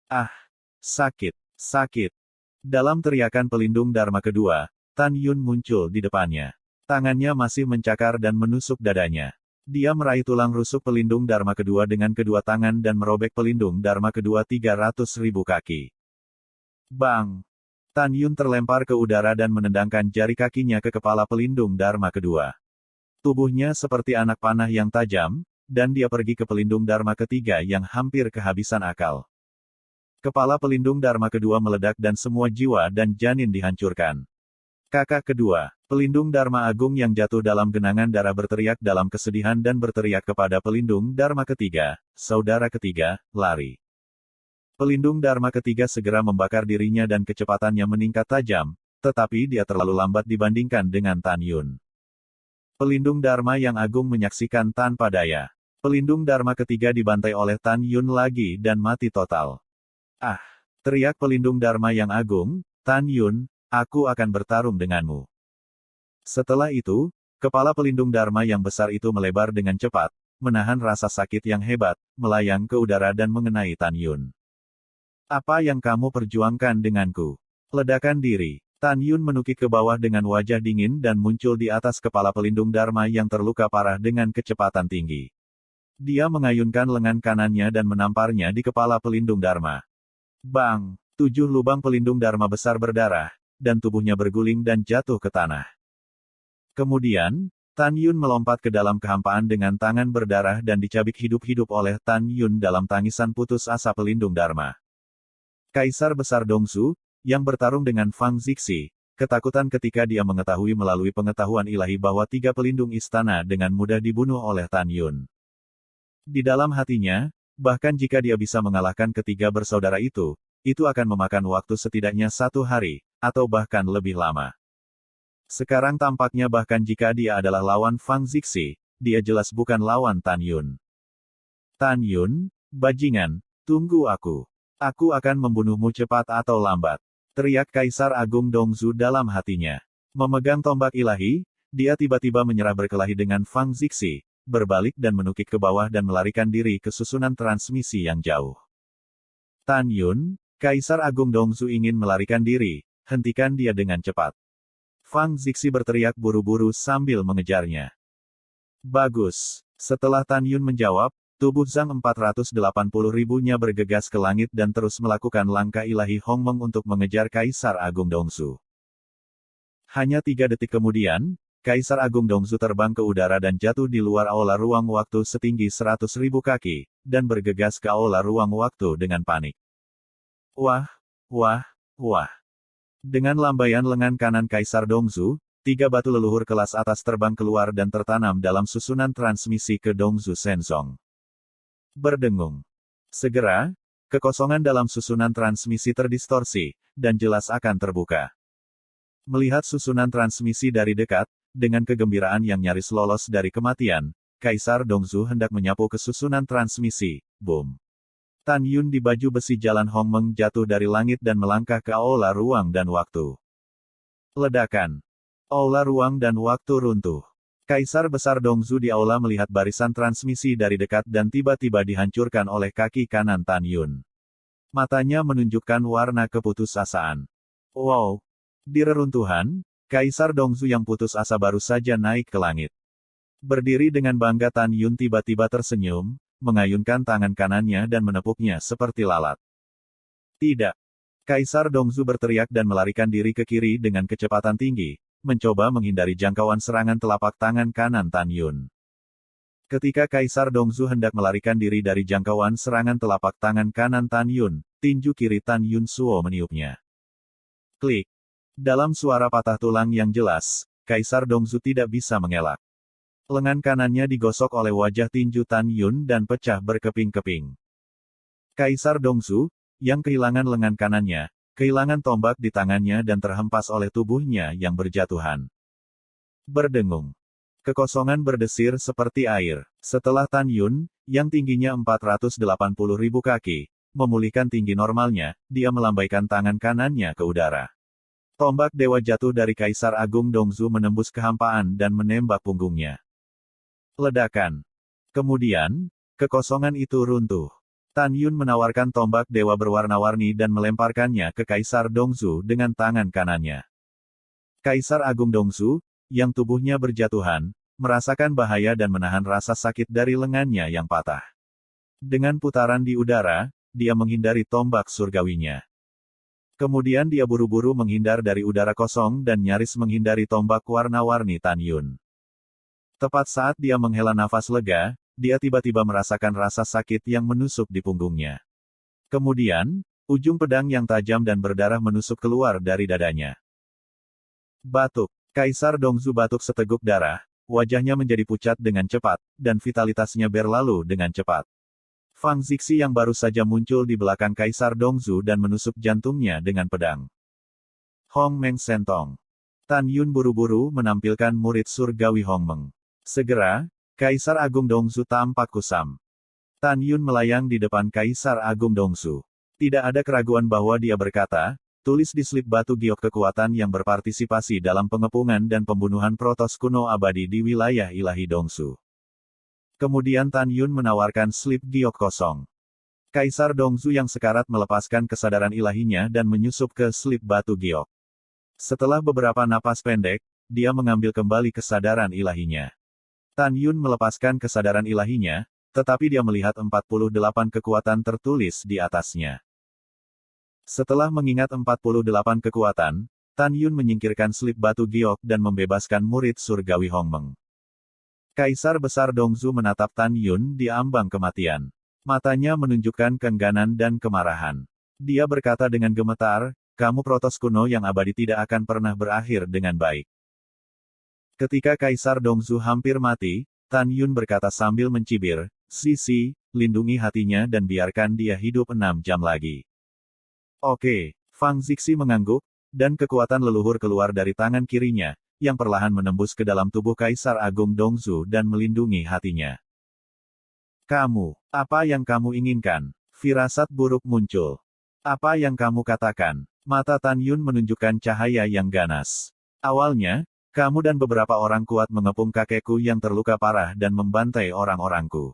Ah! Sakit! Sakit! Dalam teriakan pelindung Dharma kedua, Tan Yun muncul di depannya. Tangannya masih mencakar dan menusuk dadanya. Dia meraih tulang rusuk pelindung Dharma kedua dengan kedua tangan dan merobek pelindung Dharma kedua 300.000 kaki. Bang! Tan Yun terlempar ke udara dan menendangkan jari kakinya ke kepala pelindung Dharma kedua. Tubuhnya seperti anak panah yang tajam, dan dia pergi ke pelindung Dharma ketiga yang hampir kehabisan akal. Kepala pelindung Dharma kedua meledak dan semua jiwa dan janin dihancurkan. Kakak kedua, pelindung Dharma Agung yang jatuh dalam genangan darah berteriak dalam kesedihan dan berteriak kepada pelindung Dharma ketiga, saudara ketiga, lari. Pelindung Dharma ketiga segera membakar dirinya dan kecepatannya meningkat tajam, tetapi dia terlalu lambat dibandingkan dengan Tan Yun. Pelindung Dharma yang agung menyaksikan tanpa daya. Pelindung Dharma ketiga dibantai oleh Tan Yun lagi dan mati total. Ah! Teriak pelindung Dharma yang agung, Tan Yun, aku akan bertarung denganmu. Setelah itu, kepala pelindung Dharma yang besar itu melebar dengan cepat, menahan rasa sakit yang hebat, melayang ke udara dan mengenai Tan Yun. Apa yang kamu perjuangkan denganku? Ledakan diri. Tan Yun menukik ke bawah dengan wajah dingin dan muncul di atas kepala pelindung Dharma yang terluka parah dengan kecepatan tinggi. Dia mengayunkan lengan kanannya dan menamparnya di kepala pelindung Dharma. Bang! 7 lubang pelindung Dharma besar berdarah, dan tubuhnya berguling dan jatuh ke tanah. Kemudian, Tan Yun melompat ke dalam kehampaan dengan tangan berdarah dan dicabik hidup-hidup oleh Tan Yun dalam tangisan putus asa pelindung Dharma. Kaisar Besar Dongsu, yang bertarung dengan Fang Zixi, ketakutan ketika dia mengetahui melalui pengetahuan ilahi bahwa 3 pelindung istana dengan mudah dibunuh oleh Tan Yun. Di dalam hatinya, bahkan jika dia bisa mengalahkan ketiga bersaudara itu akan memakan waktu setidaknya 1 hari, atau bahkan lebih lama. Sekarang tampaknya bahkan jika dia adalah lawan Fang Zixi, dia jelas bukan lawan Tan Yun. Tan Yun, bajingan, tunggu aku. Aku akan membunuhmu cepat atau lambat. Teriak Kaisar Agung Dongzu dalam hatinya. Memegang tombak ilahi, dia tiba-tiba menyerah berkelahi dengan Fang Zixi, berbalik dan menukik ke bawah dan melarikan diri ke susunan transmisi yang jauh. Tan Yun, Kaisar Agung Dongzu ingin melarikan diri, hentikan dia dengan cepat. Fang Zixi berteriak buru-buru sambil mengejarnya. Bagus. Setelah Tan Yun menjawab, tubuh Zhang 480.000-nya bergegas ke langit dan terus melakukan langkah ilahi Hongmeng untuk mengejar Kaisar Agung Dongzu. Hanya 3 detik kemudian, Kaisar Agung Dongzu terbang ke udara dan jatuh di luar aula ruang waktu setinggi 100.000 kaki, dan bergegas ke aula ruang waktu dengan panik. Wah, wah, wah. Dengan lambaian lengan kanan Kaisar Dongzu, 3 batu leluhur kelas atas terbang keluar dan tertanam dalam susunan transmisi ke Dongzu Shenzong. Berdengung. Segera, kekosongan dalam susunan transmisi terdistorsi, dan jelas akan terbuka. Melihat susunan transmisi dari dekat, dengan kegembiraan yang nyaris lolos dari kematian, Kaisar Dongzu hendak menyapu ke susunan transmisi, boom. Tan Yun di baju besi jalan Hongmeng jatuh dari langit dan melangkah ke aula ruang dan waktu. Ledakan. Aula ruang dan waktu runtuh. Kaisar Besar Dongzu di aula melihat barisan transmisi dari dekat dan tiba-tiba dihancurkan oleh kaki kanan Tan Yun. Matanya menunjukkan warna keputusasaan. Wow! Di reruntuhan, Kaisar Dongzu yang putus asa baru saja naik ke langit. Berdiri dengan bangga Tan Yun tiba-tiba tersenyum, mengayunkan tangan kanannya dan menepuknya seperti lalat. Tidak! Kaisar Dongzu berteriak dan melarikan diri ke kiri dengan kecepatan tinggi, mencoba menghindari jangkauan serangan telapak tangan kanan Tan Yun. Ketika Kaisar Dongzu hendak melarikan diri dari jangkauan serangan telapak tangan kanan Tan Yun, tinju kiri Tan Yun Suo meniupnya. Klik. Dalam suara patah tulang yang jelas, Kaisar Dongzu tidak bisa mengelak. Lengan kanannya digosok oleh wajah tinju Tan Yun dan pecah berkeping-keping. Kaisar Dongzu, yang kehilangan lengan kanannya, kehilangan tombak di tangannya dan terhempas oleh tubuhnya yang berjatuhan. Berdengung. Kekosongan berdesir seperti air. Setelah Tan Yun, yang tingginya 480.000 kaki, memulihkan tinggi normalnya, dia melambaikan tangan kanannya ke udara. Tombak dewa jatuh dari Kaisar Agung Dongzu menembus kehampaan dan menembak punggungnya. Ledakan. Kemudian, kekosongan itu runtuh. Tan Yun menawarkan tombak dewa berwarna-warni dan melemparkannya ke Kaisar Dongzu dengan tangan kanannya. Kaisar Agung Dongzu, yang tubuhnya berjatuhan, merasakan bahaya dan menahan rasa sakit dari lengannya yang patah. Dengan putaran di udara, dia menghindari tombak surgawinya. Kemudian dia buru-buru menghindar dari udara kosong dan nyaris menghindari tombak warna-warni Tan Yun. Tepat saat dia menghela nafas lega, dia tiba-tiba merasakan rasa sakit yang menusuk di punggungnya. Kemudian, ujung pedang yang tajam dan berdarah menusuk keluar dari dadanya. Batuk. Kaisar Dongzu batuk seteguk darah, wajahnya menjadi pucat dengan cepat, dan vitalitasnya berlalu dengan cepat. Fang Zixi yang baru saja muncul di belakang Kaisar Dongzu dan menusuk jantungnya dengan pedang. Hong Meng Sentong. Tan Yun buru-buru menampilkan murid surgawi Hong Meng. Segera, Kaisar Agung Dongsu tampak kusam. Tan Yun melayang di depan Kaisar Agung Dongsu. Tidak ada keraguan bahwa dia berkata, tulis di slip batu giok kekuatan yang berpartisipasi dalam pengepungan dan pembunuhan protos kuno abadi di wilayah ilahi Dongsu. Kemudian Tan Yun menawarkan slip giok kosong. Kaisar Dongsu yang sekarat melepaskan kesadaran ilahinya dan menyusup ke slip batu giok. Setelah beberapa napas pendek, dia mengambil kembali kesadaran ilahinya. Tan Yun melepaskan kesadaran ilahinya, tetapi dia melihat 48 kekuatan tertulis di atasnya. Setelah mengingat 48 kekuatan, Tan Yun menyingkirkan slip batu giok dan membebaskan murid surgawi Hong Meng. Kaisar Besar Dongsu menatap Tan Yun di ambang kematian. Matanya menunjukkan keengganan dan kemarahan. Dia berkata dengan gemetar, kamu protos kuno yang abadi tidak akan pernah berakhir dengan baik. Ketika Kaisar Dongsu hampir mati, Tan Yun berkata sambil mencibir, Sisi, lindungi hatinya dan biarkan dia hidup 6 jam lagi. Oke, Fang Zixi mengangguk, dan kekuatan leluhur keluar dari tangan kirinya, yang perlahan menembus ke dalam tubuh Kaisar Agung Dongsu dan melindungi hatinya. Kamu, apa yang kamu inginkan? Firasat buruk muncul. Apa yang kamu katakan? Mata Tan Yun menunjukkan cahaya yang ganas. Awalnya, kamu dan beberapa orang kuat mengepung kakekku yang terluka parah dan membantai orang-orangku.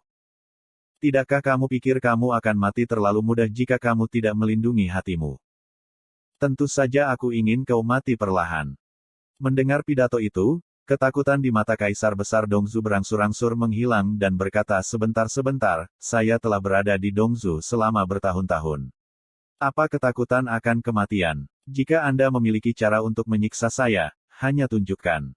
Tidakkah kamu pikir kamu akan mati terlalu mudah jika kamu tidak melindungi hatimu? Tentu saja aku ingin kau mati perlahan. Mendengar pidato itu, ketakutan di mata Kaisar Besar Dongsu berangsur-angsur menghilang dan berkata sebentar-sebentar, saya telah berada di Dongsu selama bertahun-tahun. Apa ketakutan akan kematian? Jika Anda memiliki cara untuk menyiksa saya, hanya tunjukkan.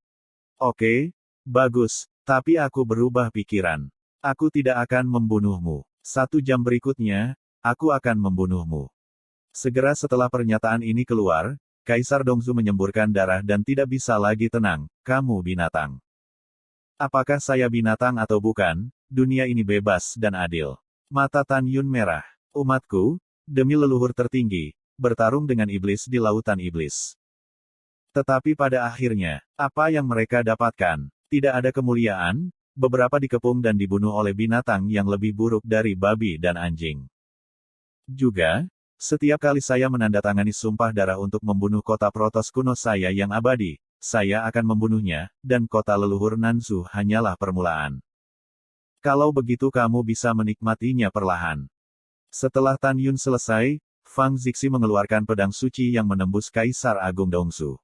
Oke, bagus, tapi aku berubah pikiran. Aku tidak akan membunuhmu. 1 jam berikutnya, aku akan membunuhmu. Segera setelah pernyataan ini keluar, Kaisar Dongsu menyemburkan darah dan tidak bisa lagi tenang, kamu binatang. Apakah saya binatang atau bukan, dunia ini bebas dan adil. Mata Tan Yun merah. Umatku, demi leluhur tertinggi, bertarung dengan iblis di lautan iblis. Tetapi pada akhirnya, apa yang mereka dapatkan? Tidak ada kemuliaan, beberapa dikepung dan dibunuh oleh binatang yang lebih buruk dari babi dan anjing. Juga, setiap kali saya menandatangani sumpah darah untuk membunuh kota protos kuno saya yang abadi, saya akan membunuhnya, dan kota leluhur Nanzu hanyalah permulaan. Kalau begitu kamu bisa menikmatinya perlahan. Setelah Tan Yun selesai, Fang Zixi mengeluarkan pedang suci yang menembus Kaisar Agung Dongsu.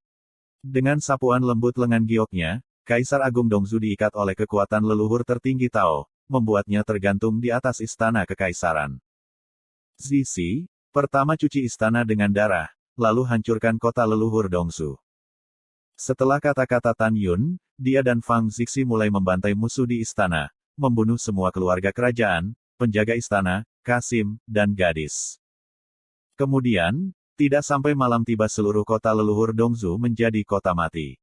Dengan sapuan lembut lengan gioknya, Kaisar Agung Dongsu diikat oleh kekuatan leluhur tertinggi Tao, membuatnya tergantung di atas istana kekaisaran. Zixi, pertama cuci istana dengan darah, lalu hancurkan kota leluhur Dongsu. Setelah kata-kata Tan Yun, dia dan Fang Zixi mulai membantai musuh di istana, membunuh semua keluarga kerajaan, penjaga istana, Kasim, dan gadis. Kemudian, tidak sampai malam tiba seluruh kota leluhur Dongsu menjadi kota mati.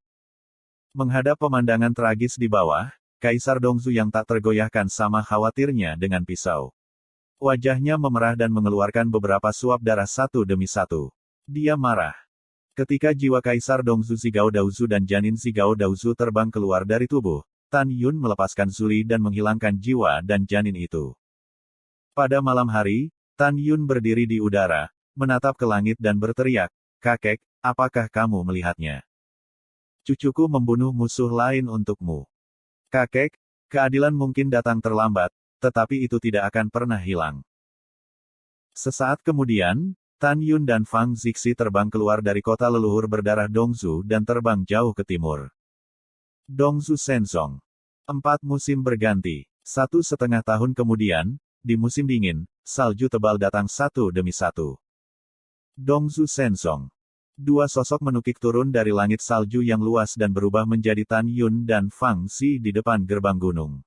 Menghadap pemandangan tragis di bawah, Kaisar Dongsu yang tak tergoyahkan sama khawatirnya dengan pisau. Wajahnya memerah dan mengeluarkan beberapa suap darah satu demi satu. Dia marah. Ketika jiwa Kaisar Dongsu Zigao Daozu dan janin Zigao Daozu terbang keluar dari tubuh, Tan Yun melepaskan Zuli dan menghilangkan jiwa dan janin itu. Pada malam hari, Tan Yun berdiri di udara, menatap ke langit dan berteriak, kakek, apakah kamu melihatnya? Cucuku membunuh musuh lain untukmu. Kakek, keadilan mungkin datang terlambat, tetapi itu tidak akan pernah hilang. Sesaat kemudian, Tan Yun dan Fang Zixi terbang keluar dari kota leluhur berdarah Dongsu dan terbang jauh ke timur. Dongsu Shenzong. 4 musim berganti. 1,5 tahun kemudian, di musim dingin, salju tebal datang satu demi satu. Dongsu Shenzong. 2 sosok menukik turun dari langit salju yang luas dan berubah menjadi Tan Yun dan Fang Xi di depan gerbang gunung.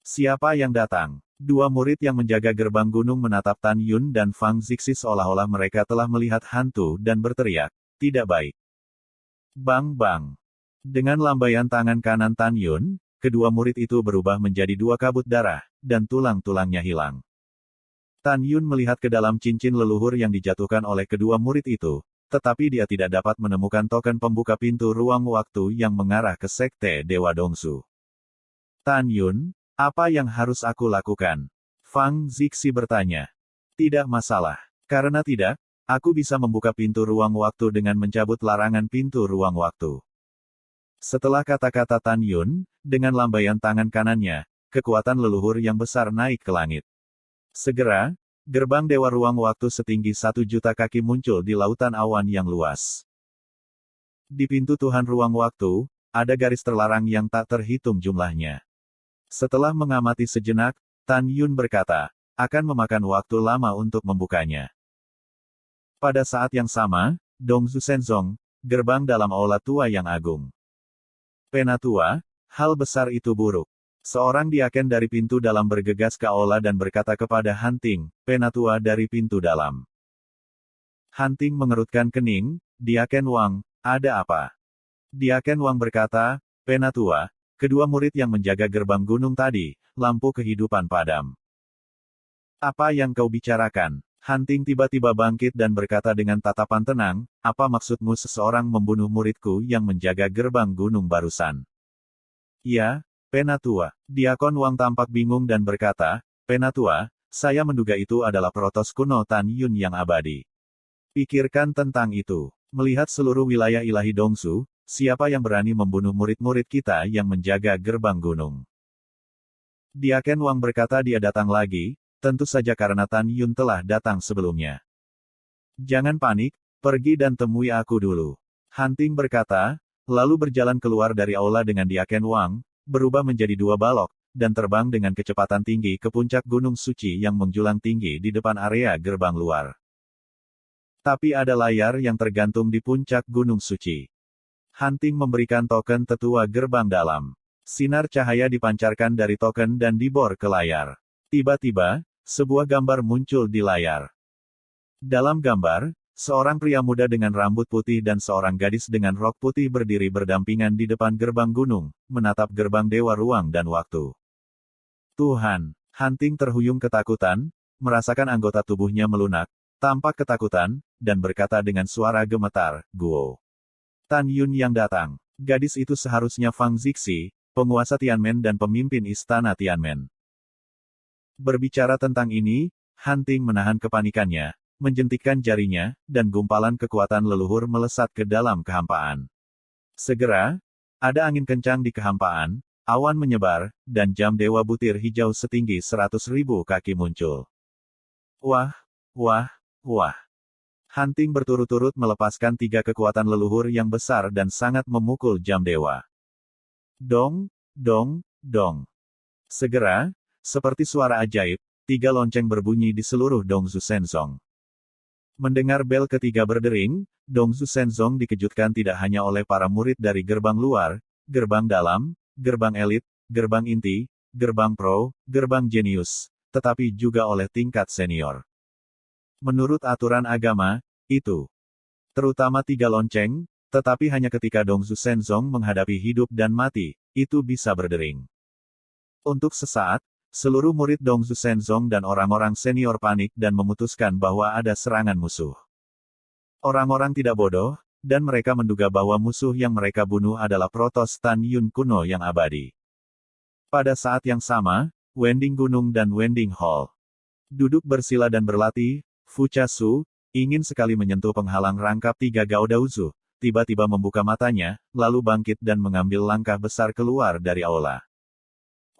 Siapa yang datang? 2 murid yang menjaga gerbang gunung menatap Tan Yun dan Fang Zixi seolah-olah mereka telah melihat hantu dan berteriak, tidak baik. Bang bang. Dengan lambaian tangan kanan Tan Yun, kedua murid itu berubah menjadi 2 kabut darah, dan tulang-tulangnya hilang. Tan Yun melihat ke dalam cincin leluhur yang dijatuhkan oleh kedua murid itu, tetapi dia tidak dapat menemukan token pembuka pintu ruang waktu yang mengarah ke Sekte Dewa Dongsu. Tan Yun, apa yang harus aku lakukan? Fang Zixi bertanya. Tidak masalah. Karena tidak, aku bisa membuka pintu ruang waktu dengan mencabut larangan pintu ruang waktu. Setelah kata-kata Tan Yun, dengan lambaian tangan kanannya, kekuatan leluhur yang besar naik ke langit. Segera, gerbang Dewa Ruang Waktu setinggi 1 juta kaki muncul di lautan awan yang luas. Di pintu Tuhan Ruang Waktu, ada garis terlarang yang tak terhitung jumlahnya. Setelah mengamati sejenak, Tan Yun berkata, akan memakan waktu lama untuk membukanya. Pada saat yang sama, Dongzu Shenzong, gerbang dalam aula tua yang agung. Penatua, hal besar itu buruk. Seorang diaken dari pintu dalam bergegas ke aula dan berkata kepada Hanting, Penatua dari pintu dalam. Hanting mengerutkan kening, Diaken Wang, ada apa? Diaken Wang berkata, Penatua, kedua murid yang menjaga gerbang gunung tadi, lampu kehidupan padam. Apa yang kau bicarakan? Hanting tiba-tiba bangkit dan berkata dengan tatapan tenang, apa maksudmu seseorang membunuh muridku yang menjaga gerbang gunung barusan? Ya, Penatua. Diakon Wang tampak bingung dan berkata, Penatua, saya menduga itu adalah protos kuno Tan Yun yang abadi. Pikirkan tentang itu. Melihat seluruh wilayah ilahi Dongsu, siapa yang berani membunuh murid-murid kita yang menjaga gerbang gunung? Diaken Wang berkata dia datang lagi, tentu saja karena Tan Yun telah datang sebelumnya. Jangan panik, pergi dan temui aku dulu. Hanting berkata, lalu berjalan keluar dari aula dengan Diaken Wang, berubah menjadi 2 balok, dan terbang dengan kecepatan tinggi ke puncak gunung suci yang menjulang tinggi di depan area gerbang luar. Tapi ada layar yang tergantung di puncak gunung suci. Hanting memberikan token tetua gerbang dalam. Sinar cahaya dipancarkan dari token dan dibor ke layar. Tiba-tiba, sebuah gambar muncul di layar. Dalam gambar, seorang pria muda dengan rambut putih dan seorang gadis dengan rok putih berdiri berdampingan di depan gerbang gunung, menatap gerbang Dewa Ruang dan Waktu. Tuhan, Hanting terhuyung ketakutan, merasakan anggota tubuhnya melunak, tampak ketakutan, dan berkata dengan suara gemetar, Guo. Tan Yun yang datang. Gadis itu seharusnya Fang Zixi, penguasa Tianmen dan pemimpin istana Tianmen. Berbicara tentang ini, Hanting menahan kepanikannya, menjentikkan jarinya, dan gumpalan kekuatan leluhur melesat ke dalam kehampaan. Segera, ada angin kencang di kehampaan, awan menyebar, dan jam dewa butir hijau setinggi 100.000 kaki muncul. Wah, wah, wah. Hanting berturut-turut melepaskan 3 kekuatan leluhur yang besar dan sangat memukul jam dewa. Dong, dong, dong. Segera, seperti suara ajaib, 3 lonceng berbunyi di seluruh Dongzu Shenzong. Mendengar bel ketiga berdering, Dongzu Shenzong dikejutkan tidak hanya oleh para murid dari gerbang luar, gerbang dalam, gerbang elit, gerbang inti, gerbang pro, gerbang jenius, tetapi juga oleh tingkat senior. Menurut aturan agama, itu terutama 3 lonceng, tetapi hanya ketika Dongzu Shenzong menghadapi hidup dan mati, itu bisa berdering. Untuk sesaat, seluruh murid Dongzu Shenzong dan orang-orang senior panik dan memutuskan bahwa ada serangan musuh. Orang-orang tidak bodoh, dan mereka menduga bahwa musuh yang mereka bunuh adalah protos Tan Yun kuno yang abadi. Pada saat yang sama, Wending Gunung dan Wending Hall duduk bersila dan berlatih. Fu Chasu, ingin sekali menyentuh penghalang rangkap 3 Gaodauzu, tiba-tiba membuka matanya, lalu bangkit dan mengambil langkah besar keluar dari aula.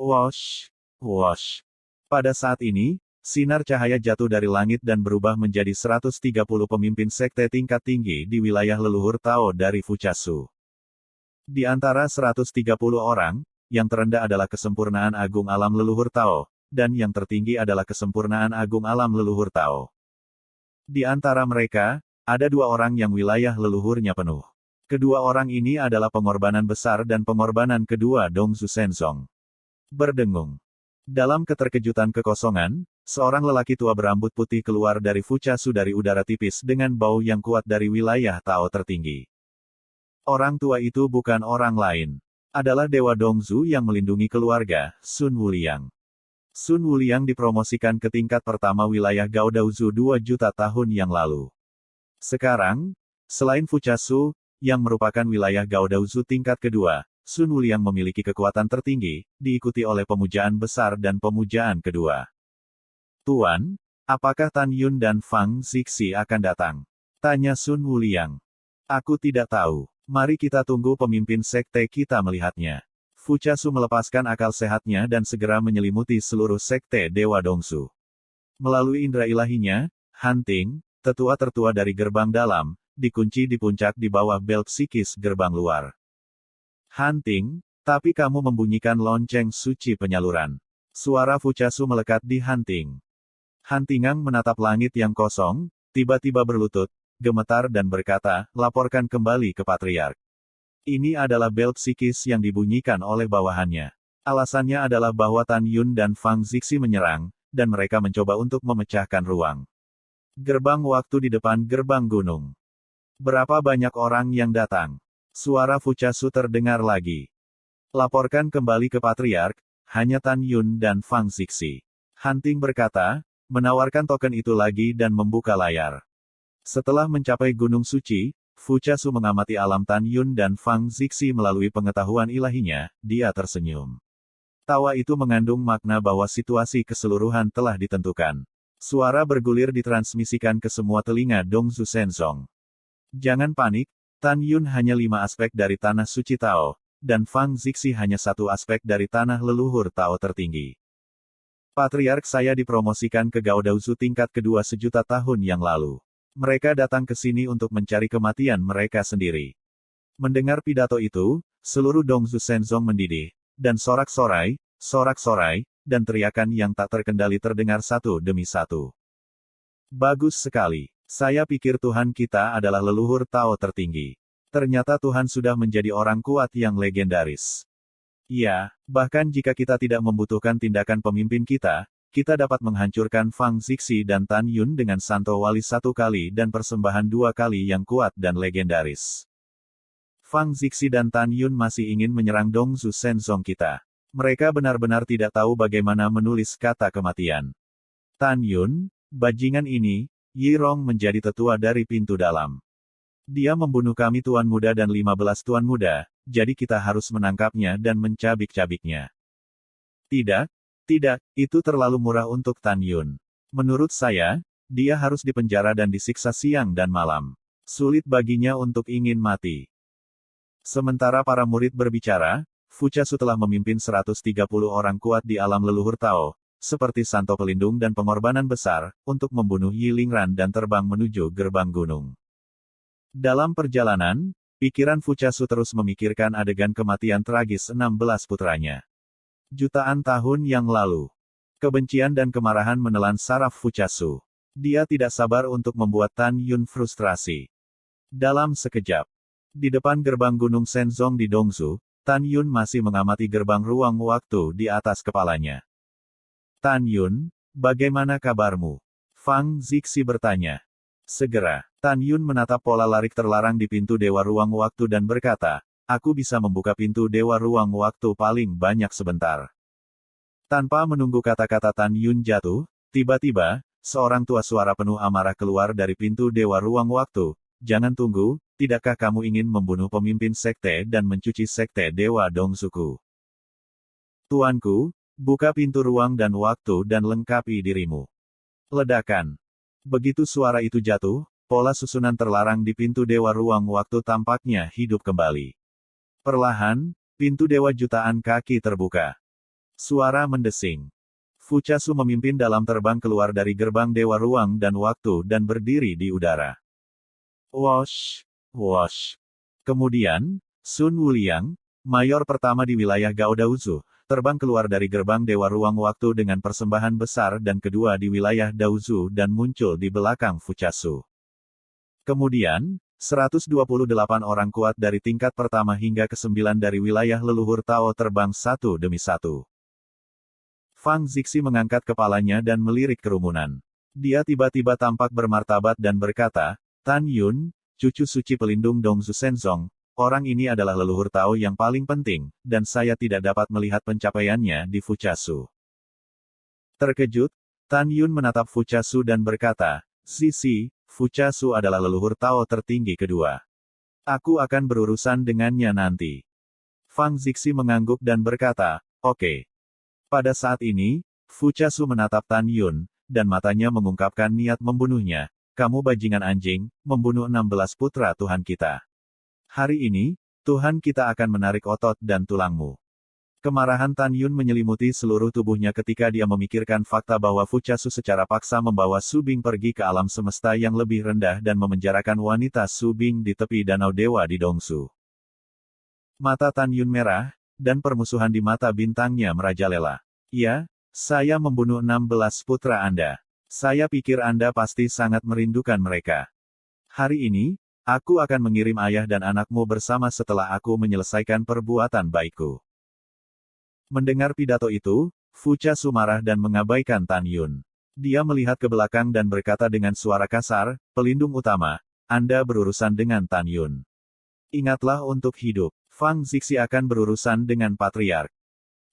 Wosh, wosh. Pada saat ini, sinar cahaya jatuh dari langit dan berubah menjadi 130 pemimpin sekte tingkat tinggi di wilayah leluhur Tao dari Fu Chasu. Di antara 130 orang, yang terendah adalah kesempurnaan agung alam leluhur Tao, dan yang tertinggi adalah kesempurnaan agung alam leluhur Tao. Di antara mereka, ada 2 orang yang wilayah leluhurnya penuh. Kedua orang ini adalah pengorbanan besar dan pengorbanan kedua Dongzu Shenzong. Berdengung. Dalam keterkejutan kekosongan, seorang lelaki tua berambut putih keluar dari Fu Chasu dari udara tipis dengan bau yang kuat dari wilayah Tao tertinggi. Orang tua itu bukan orang lain. Adalah Dewa Dongzu yang melindungi keluarga, Sun Wuliang. Sun Wuliang dipromosikan ke tingkat pertama wilayah Gaodauzu 2 juta tahun yang lalu. Sekarang, Selain Fuchasu, yang merupakan wilayah Gaodaozu tingkat kedua, Sun Wuliang memiliki kekuatan tertinggi, diikuti oleh pemujaan besar dan pemujaan kedua. Tuan, apakah Tan Yun dan Fang Zixi akan datang? Tanya Sun Wuliang. Aku tidak tahu. Mari kita tunggu pemimpin sekte kita melihatnya. Fuchasu melepaskan akal sehatnya dan segera menyelimuti seluruh sekte Dewa Dongsu. Melalui indera ilahinya, Hanting, tetua tertua dari gerbang dalam, dikunci di puncak di bawah bel psikis gerbang luar. Hanting, tapi kamu membunyikan lonceng suci penyaluran. Suara Fuchasu melekat di Hanting. Hantingang menatap langit yang kosong, tiba-tiba berlutut, gemetar dan berkata, laporkan kembali ke Patriark. Ini adalah bel psikis yang dibunyikan oleh bawahannya. Alasannya adalah bahwa Tan Yun dan Fang Zixi menyerang, dan mereka mencoba untuk memecahkan ruang. Gerbang waktu di depan gerbang gunung. Berapa banyak orang yang datang? Suara Fuchasu terdengar lagi. Laporkan kembali ke Patriark, hanya Tan Yun dan Fang Zixi. Hanting berkata, menawarkan token itu lagi dan membuka layar. Setelah mencapai Gunung Suci, Fuchasu mengamati alam Tan Yun dan Fang Zixi melalui pengetahuan ilahinya, dia tersenyum. Tawa itu mengandung makna bahwa situasi keseluruhan telah ditentukan. Suara bergulir ditransmisikan ke semua telinga Dongzu Shenzong. Jangan panik, Tan Yun hanya 5 aspek dari tanah suci Tao, dan Fang Zixi hanya 1 aspek dari tanah leluhur Tao tertinggi. Patriark saya dipromosikan ke Gaodaozu tingkat kedua 1.000.000 tahun yang lalu. Mereka datang ke sini untuk mencari kematian mereka sendiri. Mendengar pidato itu, seluruh Dongzu Shenzong mendidih, dan sorak-sorai, dan teriakan yang tak terkendali terdengar satu demi satu. Bagus sekali. Saya pikir Tuhan kita adalah leluhur Tao tertinggi. Ternyata Tuhan sudah menjadi orang kuat yang legendaris. Ya, bahkan jika kita tidak membutuhkan tindakan pemimpin kita dapat menghancurkan Fang Zixi dan Tan Yun dengan Santo Wali 1 kali dan persembahan 2 kali yang kuat dan legendaris. Fang Zixi dan Tan Yun masih ingin menyerang Dongzu Shenzong kita. Mereka benar-benar tidak tahu bagaimana menulis kata kematian. Tan Yun, bajingan ini, Yi Rong menjadi tetua dari pintu dalam. Dia membunuh kami Tuan Muda dan 15 Tuan Muda, jadi kita harus menangkapnya dan mencabik-cabiknya. Tidak, itu terlalu murah untuk Tan Yun. Menurut saya, dia harus dipenjara dan disiksa siang dan malam. Sulit baginya untuk ingin mati. Sementara para murid berbicara, Fuchasu telah memimpin 130 orang kuat di alam leluhur Tao, seperti Santo Pelindung dan Pengorbanan Besar, untuk membunuh Yi Lingran dan terbang menuju gerbang gunung. Dalam perjalanan, pikiran Fuchasu terus memikirkan adegan kematian tragis 16 putranya. Jutaan tahun yang lalu. Kebencian dan kemarahan menelan saraf Fuchasu. Dia tidak sabar untuk membuat Tan Yun frustrasi. Dalam sekejap. Di depan gerbang Gunung Shenzong di Dongzu, Tan Yun masih mengamati gerbang ruang waktu di atas kepalanya. Tan Yun, bagaimana kabarmu? Fang Zixi bertanya. Segera, Tan Yun menatap pola larik terlarang di pintu Dewa Ruang Waktu dan berkata, aku bisa membuka pintu Dewa Ruang Waktu paling banyak sebentar. Tanpa menunggu kata-kata Tan Yun jatuh, tiba-tiba, seorang tua suara penuh amarah keluar dari pintu Dewa Ruang Waktu. Jangan tunggu, tidakkah kamu ingin membunuh pemimpin sekte dan mencuci sekte Dewa Dongsuku? Tuanku, buka pintu ruang dan waktu dan lengkapi dirimu. Ledakan. Begitu suara itu jatuh, pola susunan terlarang di pintu Dewa Ruang Waktu tampaknya hidup kembali. Perlahan, pintu Dewa Jutaan Kaki terbuka. Suara mendesing. Fuchasu memimpin dalam terbang keluar dari gerbang Dewa Ruang dan Waktu dan berdiri di udara. Wosh, wosh. Kemudian, Sun Wuliang, mayor pertama di wilayah Gaodaozu, terbang keluar dari gerbang Dewa Ruang Waktu dengan persembahan besar dan kedua di wilayah Daozu dan muncul di belakang Fuchasu. Kemudian, 128 orang kuat dari tingkat pertama hingga ke-9 dari wilayah leluhur Tao terbang satu demi satu. Fang Zixi mengangkat kepalanya dan melirik kerumunan. Dia tiba-tiba tampak bermartabat dan berkata, Tan Yun, cucu suci pelindung Dongzu Shenzong, orang ini adalah leluhur Tao yang paling penting, dan saya tidak dapat melihat pencapaiannya di Fuchasu. Terkejut, Tan Yun menatap Fuchasu dan berkata, Zizi, Fuchasu adalah leluhur Tao tertinggi kedua. Aku akan berurusan dengannya nanti. Fang Zixi mengangguk dan berkata, oke. Pada saat ini, Fuchasu menatap Tan Yun, dan matanya mengungkapkan niat membunuhnya. Kamu bajingan anjing, membunuh 16 putra Tuhan kita. Hari ini, Tuhan kita akan menarik otot dan tulangmu. Kemarahan Tan Yun menyelimuti seluruh tubuhnya ketika dia memikirkan fakta bahwa Fuchasu secara paksa membawa Su Bing pergi ke alam semesta yang lebih rendah dan memenjarakan wanita Su Bing di tepi danau dewa di Dongsu. Mata Tan Yun merah, dan permusuhan di mata bintangnya merajalela. Ya, saya membunuh 16 putra Anda. Saya pikir Anda pasti sangat merindukan mereka. Hari ini, aku akan mengirim ayah dan anakmu bersama setelah aku menyelesaikan perbuatan baikku. Mendengar pidato itu, Fuchasu marah dan mengabaikan Tan Yun. Dia melihat ke belakang dan berkata dengan suara kasar, pelindung utama, Anda berurusan dengan Tan Yun. Ingatlah untuk hidup, Fang Zixi akan berurusan dengan Patriark.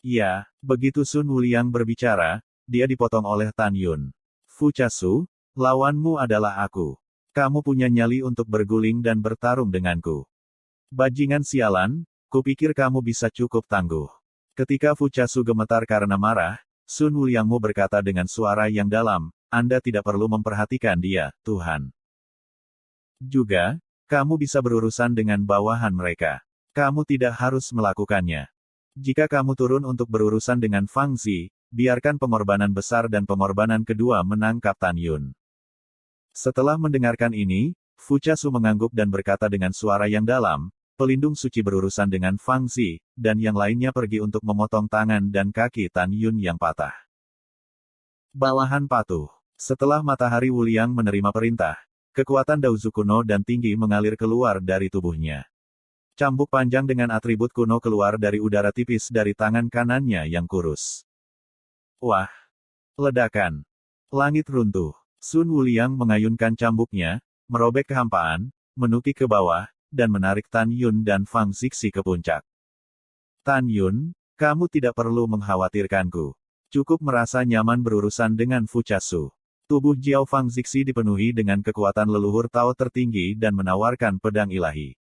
Ya, begitu Sun Wuliang berbicara, dia dipotong oleh Tan Yun. Fuchasu, lawanmu adalah aku. Kamu punya nyali untuk berguling dan bertarung denganku. Bajingan sialan, kupikir kamu bisa cukup tangguh. Ketika Fuchasu gemetar karena marah, Sun Wuliangmu berkata dengan suara yang dalam, Anda tidak perlu memperhatikan dia, Tuhan. Juga, kamu bisa berurusan dengan bawahan mereka. Kamu tidak harus melakukannya. Jika kamu turun untuk berurusan dengan Fang Zi, biarkan pengorbanan besar dan pengorbanan kedua menangkap Tan Yun. Setelah mendengarkan ini, Fuchasu mengangguk dan berkata dengan suara yang dalam, pelindung suci berurusan dengan Fang Zi, dan yang lainnya pergi untuk memotong tangan dan kaki Tan Yun yang patah. Bawahan patuh. Setelah matahari Wuliang menerima perintah, kekuatan Daozu kuno dan tinggi mengalir keluar dari tubuhnya. Cambuk panjang dengan atribut kuno keluar dari udara tipis dari tangan kanannya yang kurus. Wah! Ledakan. Langit runtuh. Sun Wuliang mengayunkan cambuknya, merobek kehampaan, menukik ke bawah, dan menarik Tan Yun dan Fang Zixi ke puncak. Tan Yun, kamu tidak perlu mengkhawatirkanku. Cukup merasa nyaman berurusan dengan Fuchasu. Tubuh Jiao Fang Zixi dipenuhi dengan kekuatan leluhur Tao tertinggi dan menawarkan pedang ilahi.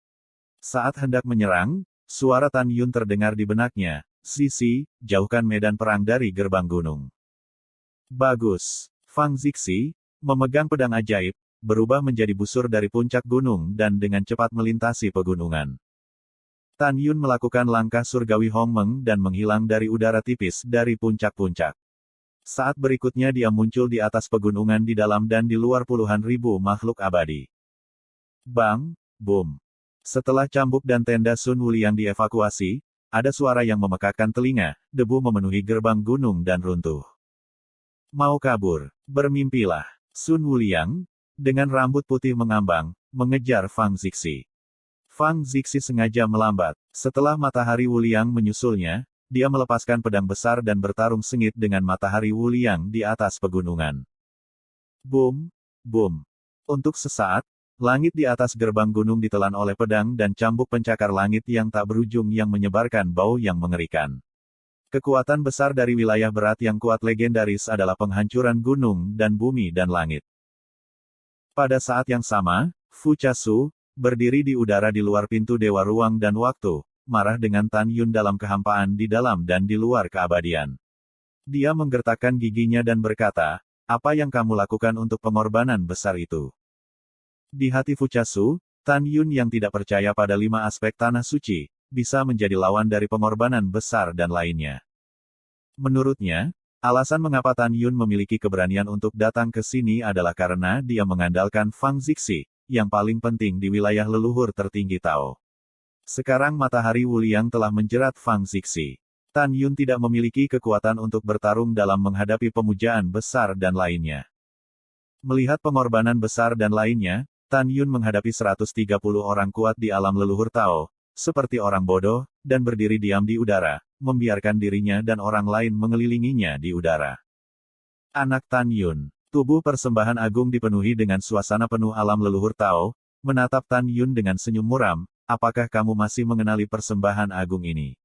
Saat hendak menyerang, suara Tan Yun terdengar di benaknya, Zixi, jauhkan medan perang dari gerbang gunung. Bagus. Fang Zixi, memegang pedang ajaib, berubah menjadi busur dari puncak gunung dan dengan cepat melintasi pegunungan. Tan Yun melakukan langkah surgawi Hongmeng dan menghilang dari udara tipis dari puncak-puncak. Saat berikutnya dia muncul di atas pegunungan di dalam dan di luar puluhan ribu makhluk abadi. Bang, boom. Setelah cambuk dan tenda Sun Wuliang dievakuasi, ada suara yang memekakkan telinga, debu memenuhi gerbang gunung dan runtuh. Mau kabur, bermimpilah. Sun Wuliang, dengan rambut putih mengambang, mengejar Fang Zixi. Fang Zixi sengaja melambat. Setelah matahari Wuliang menyusulnya, dia melepaskan pedang besar dan bertarung sengit dengan matahari Wuliang di atas pegunungan. Boom, boom. Untuk sesaat, langit di atas gerbang gunung ditelan oleh pedang dan cambuk pencakar langit yang tak berujung yang menyebarkan bau yang mengerikan. Kekuatan besar dari wilayah berat yang kuat legendaris adalah penghancuran gunung dan bumi dan langit. Pada saat yang sama, Fuchasu, berdiri di udara di luar pintu Dewa Ruang dan Waktu, marah dengan Tan Yun dalam kehampaan di dalam dan di luar keabadian. Dia menggertakkan giginya dan berkata, apa yang kamu lakukan untuk pengorbanan besar itu? Di hati Fuchasu, Tan Yun yang tidak percaya pada 5 aspek tanah suci, bisa menjadi lawan dari pengorbanan besar dan lainnya. Menurutnya, alasan mengapa Tan Yun memiliki keberanian untuk datang ke sini adalah karena dia mengandalkan Fang Zixi, yang paling penting di wilayah leluhur tertinggi Tao. Sekarang matahari Wuliang telah menjerat Fang Zixi. Tan Yun tidak memiliki kekuatan untuk bertarung dalam menghadapi pemujaan besar dan lainnya. Melihat pengorbanan besar dan lainnya, Tan Yun menghadapi 130 orang kuat di alam leluhur Tao, seperti orang bodoh, dan berdiri diam di udara, membiarkan dirinya dan orang lain mengelilinginya di udara. Anak Tan Yun, tubuh persembahan agung dipenuhi dengan suasana penuh alam leluhur Tao, menatap Tan Yun dengan senyum muram, apakah kamu masih mengenali persembahan agung ini?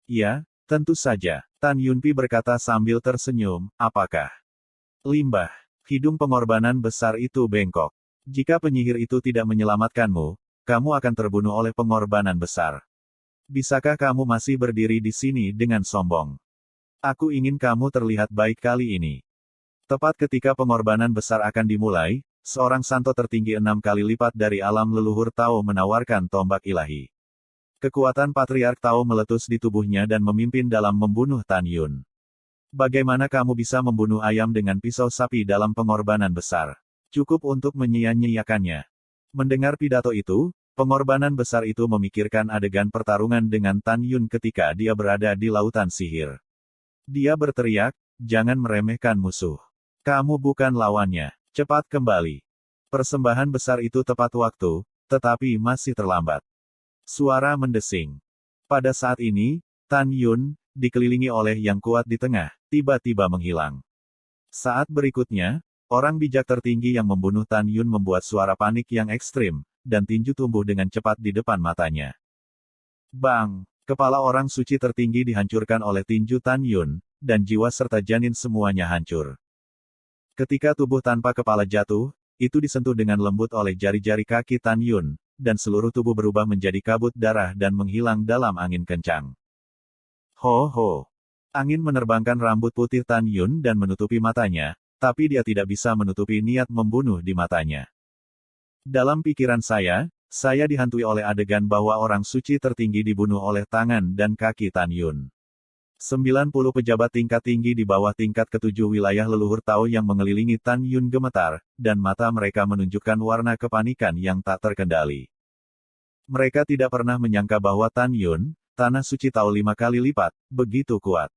Ya, tentu saja, Tan Yunpi berkata sambil tersenyum, apakah? Limbah, hidung pengorbanan besar itu bengkok. Jika penyihir itu tidak menyelamatkanmu, kamu akan terbunuh oleh pengorbanan besar. Bisakah kamu masih berdiri di sini dengan sombong? Aku ingin kamu terlihat baik kali ini. Tepat ketika pengorbanan besar akan dimulai, seorang santo tertinggi 6 kali lipat dari alam leluhur Tao menawarkan tombak ilahi. Kekuatan Patriark Tao meletus di tubuhnya dan memimpin dalam membunuh Tan Yun. Bagaimana kamu bisa membunuh ayam dengan pisau sapi dalam pengorbanan besar? Cukup untuk menyia-nyiakannya. Mendengar pidato itu, pengorbanan besar itu memikirkan adegan pertarungan dengan Tan Yun ketika dia berada di lautan sihir. Dia berteriak, "Jangan meremehkan musuh. Kamu bukan lawannya. Cepat kembali." Persembahan besar itu tepat waktu, tetapi masih terlambat. Suara mendesing. Pada saat ini, Tan Yun, dikelilingi oleh yang kuat di tengah, tiba-tiba menghilang. Saat berikutnya, orang bijak tertinggi yang membunuh Tan Yun membuat suara panik yang ekstrim, dan tinju tumbuh dengan cepat di depan matanya. Bang! Kepala orang suci tertinggi dihancurkan oleh tinju Tan Yun, dan jiwa serta janin semuanya hancur. Ketika tubuh tanpa kepala jatuh, itu disentuh dengan lembut oleh jari-jari kaki Tan Yun, dan seluruh tubuh berubah menjadi kabut darah dan menghilang dalam angin kencang. Ho ho! Angin menerbangkan rambut putih Tan Yun dan menutupi matanya, tapi dia tidak bisa menutupi niat membunuh di matanya. Dalam pikiran saya dihantui oleh adegan bahwa orang suci tertinggi dibunuh oleh tangan dan kaki Tan Yun. 90 pejabat tingkat tinggi di bawah tingkat ketujuh wilayah leluhur Tao yang mengelilingi Tan Yun gemetar, dan mata mereka menunjukkan warna kepanikan yang tak terkendali. Mereka tidak pernah menyangka bahwa Tan Yun, tanah suci Tao 5 kali lipat, begitu kuat.